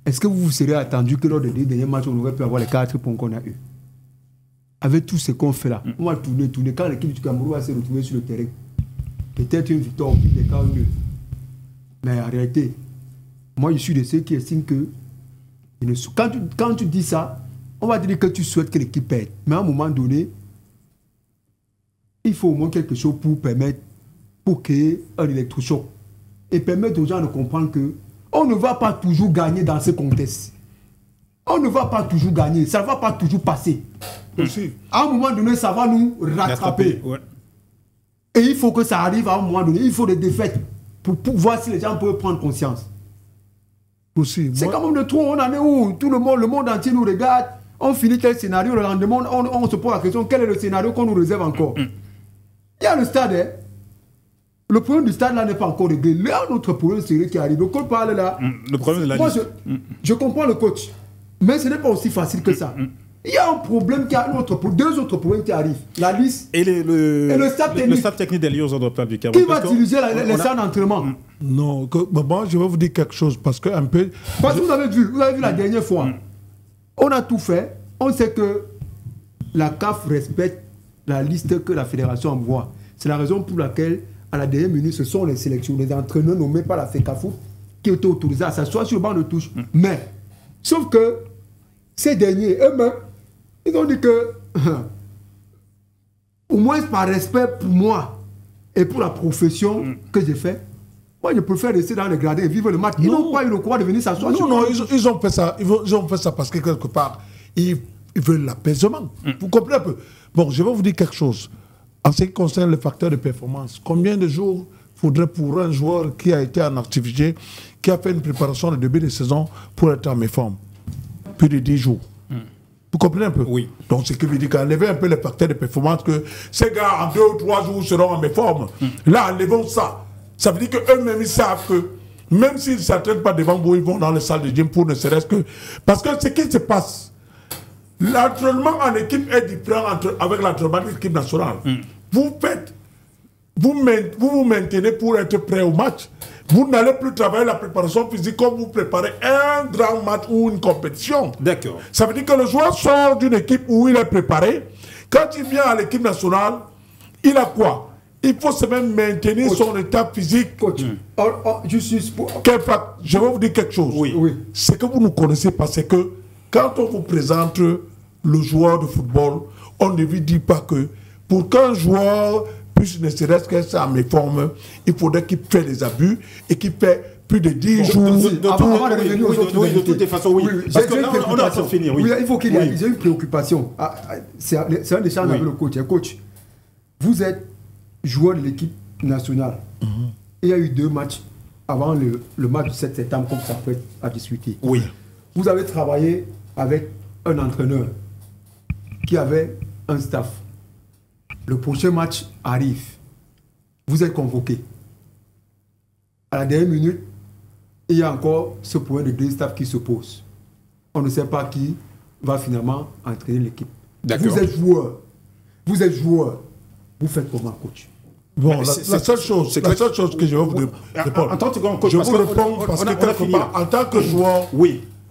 est-ce que vous vous serez attendu que lors des 2 derniers matchs, on aurait pu avoir les 4 points qu'on a eu? Avec tout ce qu'on fait là, on va tourner. Quand l'équipe du Cameroun va se retrouver sur le terrain, peut-être une victoire au pire des cas ou 2. Mais en réalité, moi je suis de ceux qui estiment que quand tu dis ça, on va dire que tu souhaites que l'équipe perde. Mais à un moment donné, il faut au moins quelque chose pour créer un électrochoc. Et permettre aux gens de comprendre qu'on ne va pas toujours gagner dans ce contexte. On ne va pas toujours gagner, ça ne va pas toujours passer. À un moment donné, ça va nous rattraper. Ouais. Et il faut que ça arrive à un moment donné. Il faut des défaites pour voir si les gens peuvent prendre conscience. C'est quand même de trop. On en est où? Tout le monde entier nous regarde. On finit tel scénario, le lendemain, on se pose la question, quel est le scénario qu'on nous réserve encore? Il y a le stade, hein? Le problème du stade là n'est pas encore réglé. Là, notre problème sérieux qui arrive. Le coach parle là. Le problème de la liste. Je comprends le coach. Mais ce n'est pas aussi facile que ça. Il y a un problème qui arrive, deux autres problèmes qui arrivent. La liste et le staff technique. Le staff technique des Lions Hydro-Plates du Cameroun. Qui va utiliser les salles d'entraînement? Non, bon, je vais vous dire quelque chose. Parce que un peu. Parce que vous avez vu la dernière fois. On a tout fait. On sait que la CAF respecte la liste que la fédération envoie. C'est la raison pour laquelle, à la dernière minute, ce sont les sélections, les entraîneurs nommés par la FECAFOOT qui étaient autorisés à s'asseoir sur le banc de touche. Mais, sauf que ces derniers, eux-mêmes, ils ont dit que, au moins par respect pour moi et pour la profession que j'ai fait, moi je préfère rester dans les gradins et vivre le match. Ils n'ont pas eu le courage de venir s'asseoir sur le banc. Non, ils ont fait ça. Ils ont fait ça parce que quelque part, il Ils veulent l'apaisement. Vous comprenez un peu? Bon, je vais vous dire quelque chose. En ce qui concerne le facteur de performance, combien de jours faudrait pour un joueur qui a été en activité, qui a fait une préparation de début de saison pour être en méforme? Plus de 10 jours. Vous comprenez un peu? Oui. Donc, ce qui veut dire qu'enlever un peu les facteurs de performance, que ces gars, en 2 ou 3 jours, seront en méforme. Là, enlevons ça. Ça veut dire qu'eux-mêmes, ils savent que même s'ils ne s'entraînent pas devant vous, ils vont dans les salles de gym pour ne serait-ce que... Parce que ce qui se passe, l'entraînement en équipe est différent avec l'entraînement de l'équipe nationale. Vous vous maintenez pour être prêt au match. Vous n'allez plus travailler la préparation physique comme vous préparez un grand match ou une compétition. D'accord. Ça veut dire que le joueur sort d'une équipe où il est préparé. Quand il vient à l'équipe nationale, il a quoi? Il faut se même maintenir son état physique. Coach, Je vais vous dire quelque chose. Oui. C'est que vous ne connaissez pas, c'est que quand on vous présente le joueur de football, on ne lui dit pas que pour qu'un joueur puisse ne serait-ce qu'être en méforme, il faudrait qu'il fasse des abus et qu'il fait plus de 10 jours. De toutes les façons, oui. Parce que là, on a à finir. Oui. Il faut qu'il y ait une préoccupation. C'est un échange avec le coach. Coach, vous êtes joueur de l'équipe nationale. Il y a eu 2 matchs avant le match du 7 septembre, comme ça peut être à discuter. Oui. Vous avez travaillé avec un entraîneur qui avait un staff. Le prochain match arrive. Vous êtes convoqué. À la dernière minute, il y a encore ce point de 2 staffs qui se pose. On ne sait pas qui va finalement entraîner l'équipe. Vous êtes joueur. Vous faites comment, coach? Bon, la seule chose que je vais vous répondre. Je vous réponds parce que en tant que joueur,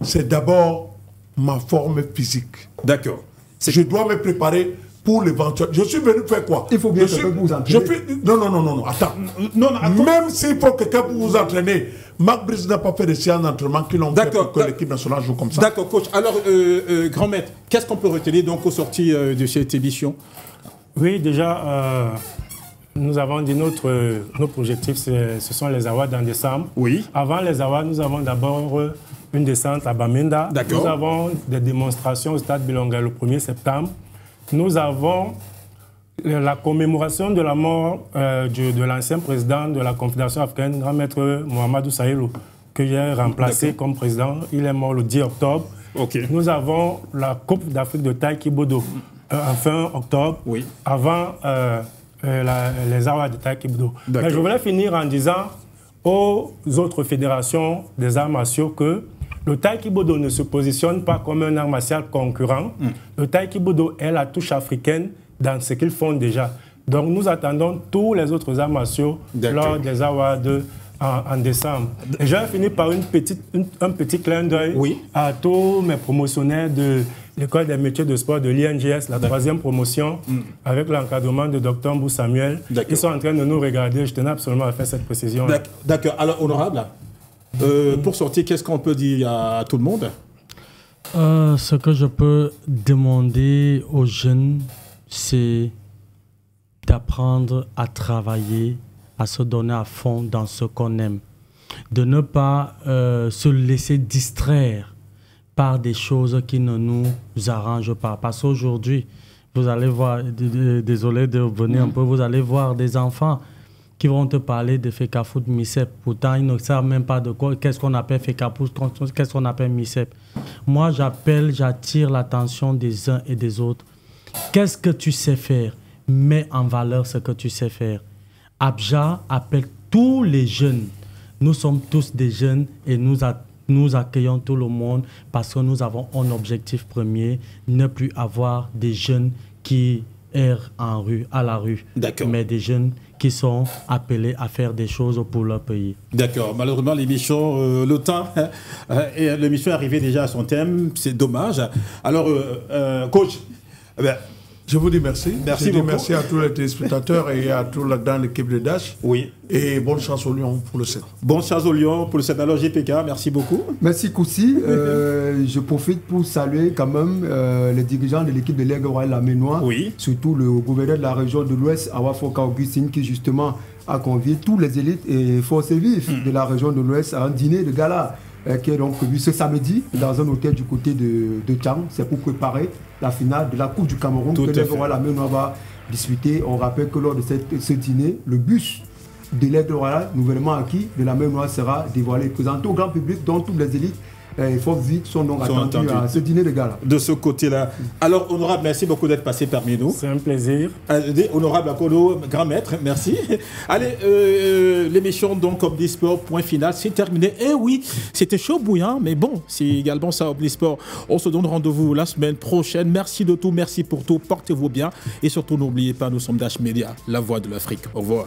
c'est d'abord ma forme physique. D'accord. Je dois me préparer pour l'éventuel. Je suis venu faire quoi? Il faut bien que vous entraînez. Non, attends. Même s'il faut que quelqu'un vous entraîner, Marc Brice n'a pas fait de séances d'entraînement qui l'ont fait pour que l'équipe nationale joue comme ça. D'accord, coach. Alors, grand maître, qu'est-ce qu'on peut retenir donc aux sorties de cette émission? Oui, déjà, nous avons dit notre objectif, ce sont les awards en décembre. Oui. Avant les awards, nous avons d'abord une descente à Bamenda. Nous avons des démonstrations au stade Bilonga le 1er septembre. Nous avons la commémoration de la mort de l'ancien président de la Confédération africaine, grand maître Mohamedou Sahilou, que j'ai remplacé comme président. Il est mort le 10 octobre. Nous avons la Coupe d'Afrique de Taï Kibodo fin octobre, avant les awards de Taï Kibodo. Mais je voulais finir en disant aux autres fédérations des arts martiaux que le Taï Kibodo ne se positionne pas comme un art martial concurrent. Le Taï Kibodo est la touche africaine dans ce qu'ils font déjà. Donc nous attendons tous les autres arts martiaux lors des awards en décembre. Et je vais finir par un petit clin d'œil à tous mes promotionnaires de l'École des métiers de sport de l'INGS, la 3e promotion, avec l'encadrement de Dr Mbou Samuel. Ils sont en train de nous regarder. Je tenais absolument à faire cette précision. D'accord. Alors, honorable, pour sortir, qu'est-ce qu'on peut dire à tout le monde? Ce que je peux demander aux jeunes, c'est d'apprendre à travailler, à se donner à fond dans ce qu'on aime. De ne pas se laisser distraire par des choses qui ne nous arrangent pas. Parce qu'aujourd'hui, vous allez voir, désolé de revenir un peu, vous allez voir des enfants qui vont te parler de Fekafoot MICEP. Pourtant, ils ne savent même pas de quoi, qu'est-ce qu'on appelle Fekafoot, qu'est-ce qu'on appelle MICEP. Moi, j'attire l'attention des uns et des autres. Qu'est-ce que tu sais faire? Mets en valeur ce que tu sais faire. Abja appelle tous les jeunes. Nous sommes tous des jeunes et nous accueillons tout le monde parce que nous avons un objectif premier, ne plus avoir des jeunes qui errent à la rue, mais des jeunes qui sont appelés à faire des choses pour leur pays. D'accord. Malheureusement, l'émission, le temps, l'émission est arrivée déjà à son thème, c'est dommage. Alors, coach, je vous dis merci. Merci beaucoup. Merci à tous les téléspectateurs et à tous dans l'équipe de Dash. Oui. Et bonne chance au Lyon pour le 7. Bonne chance au Lyon pour le 7. Alors, GPK, merci beaucoup. Merci, Koussi. Je profite pour saluer quand même les dirigeants de l'équipe de l'Aigle Royal Laménois. Oui. Surtout le gouverneur de la région de l'Ouest, Awafoka Augustine, qui justement a convié tous les élites et forces vives de la région de l'Ouest à un dîner de gala qui est donc prévu ce samedi dans un hôtel du côté de Tchang. C'est pour préparer la finale de la Coupe du Cameroun que la main noire va disputer. On rappelle que lors de ce dîner, le bus de l'Aigle royale, nouvellement acquis, de la main noire sera dévoilé, présenté au grand public, dont toutes les élites et forces vives sont donc attendues à ce dîner de gala. De ce côté-là. Alors, honorable, merci beaucoup d'être passé parmi nous. C'est un plaisir. Honorable Akodo, grand maître, merci. Allez, l'émission donc Omnisport, point final, c'est terminé. Eh oui, c'était chaud bouillant, mais bon, c'est également ça Omnisport. On se donne rendez-vous la semaine prochaine. Merci de tout, merci pour tout. Portez-vous bien et surtout n'oubliez pas, nous sommes Dash Media, la voix de l'Afrique. Au revoir.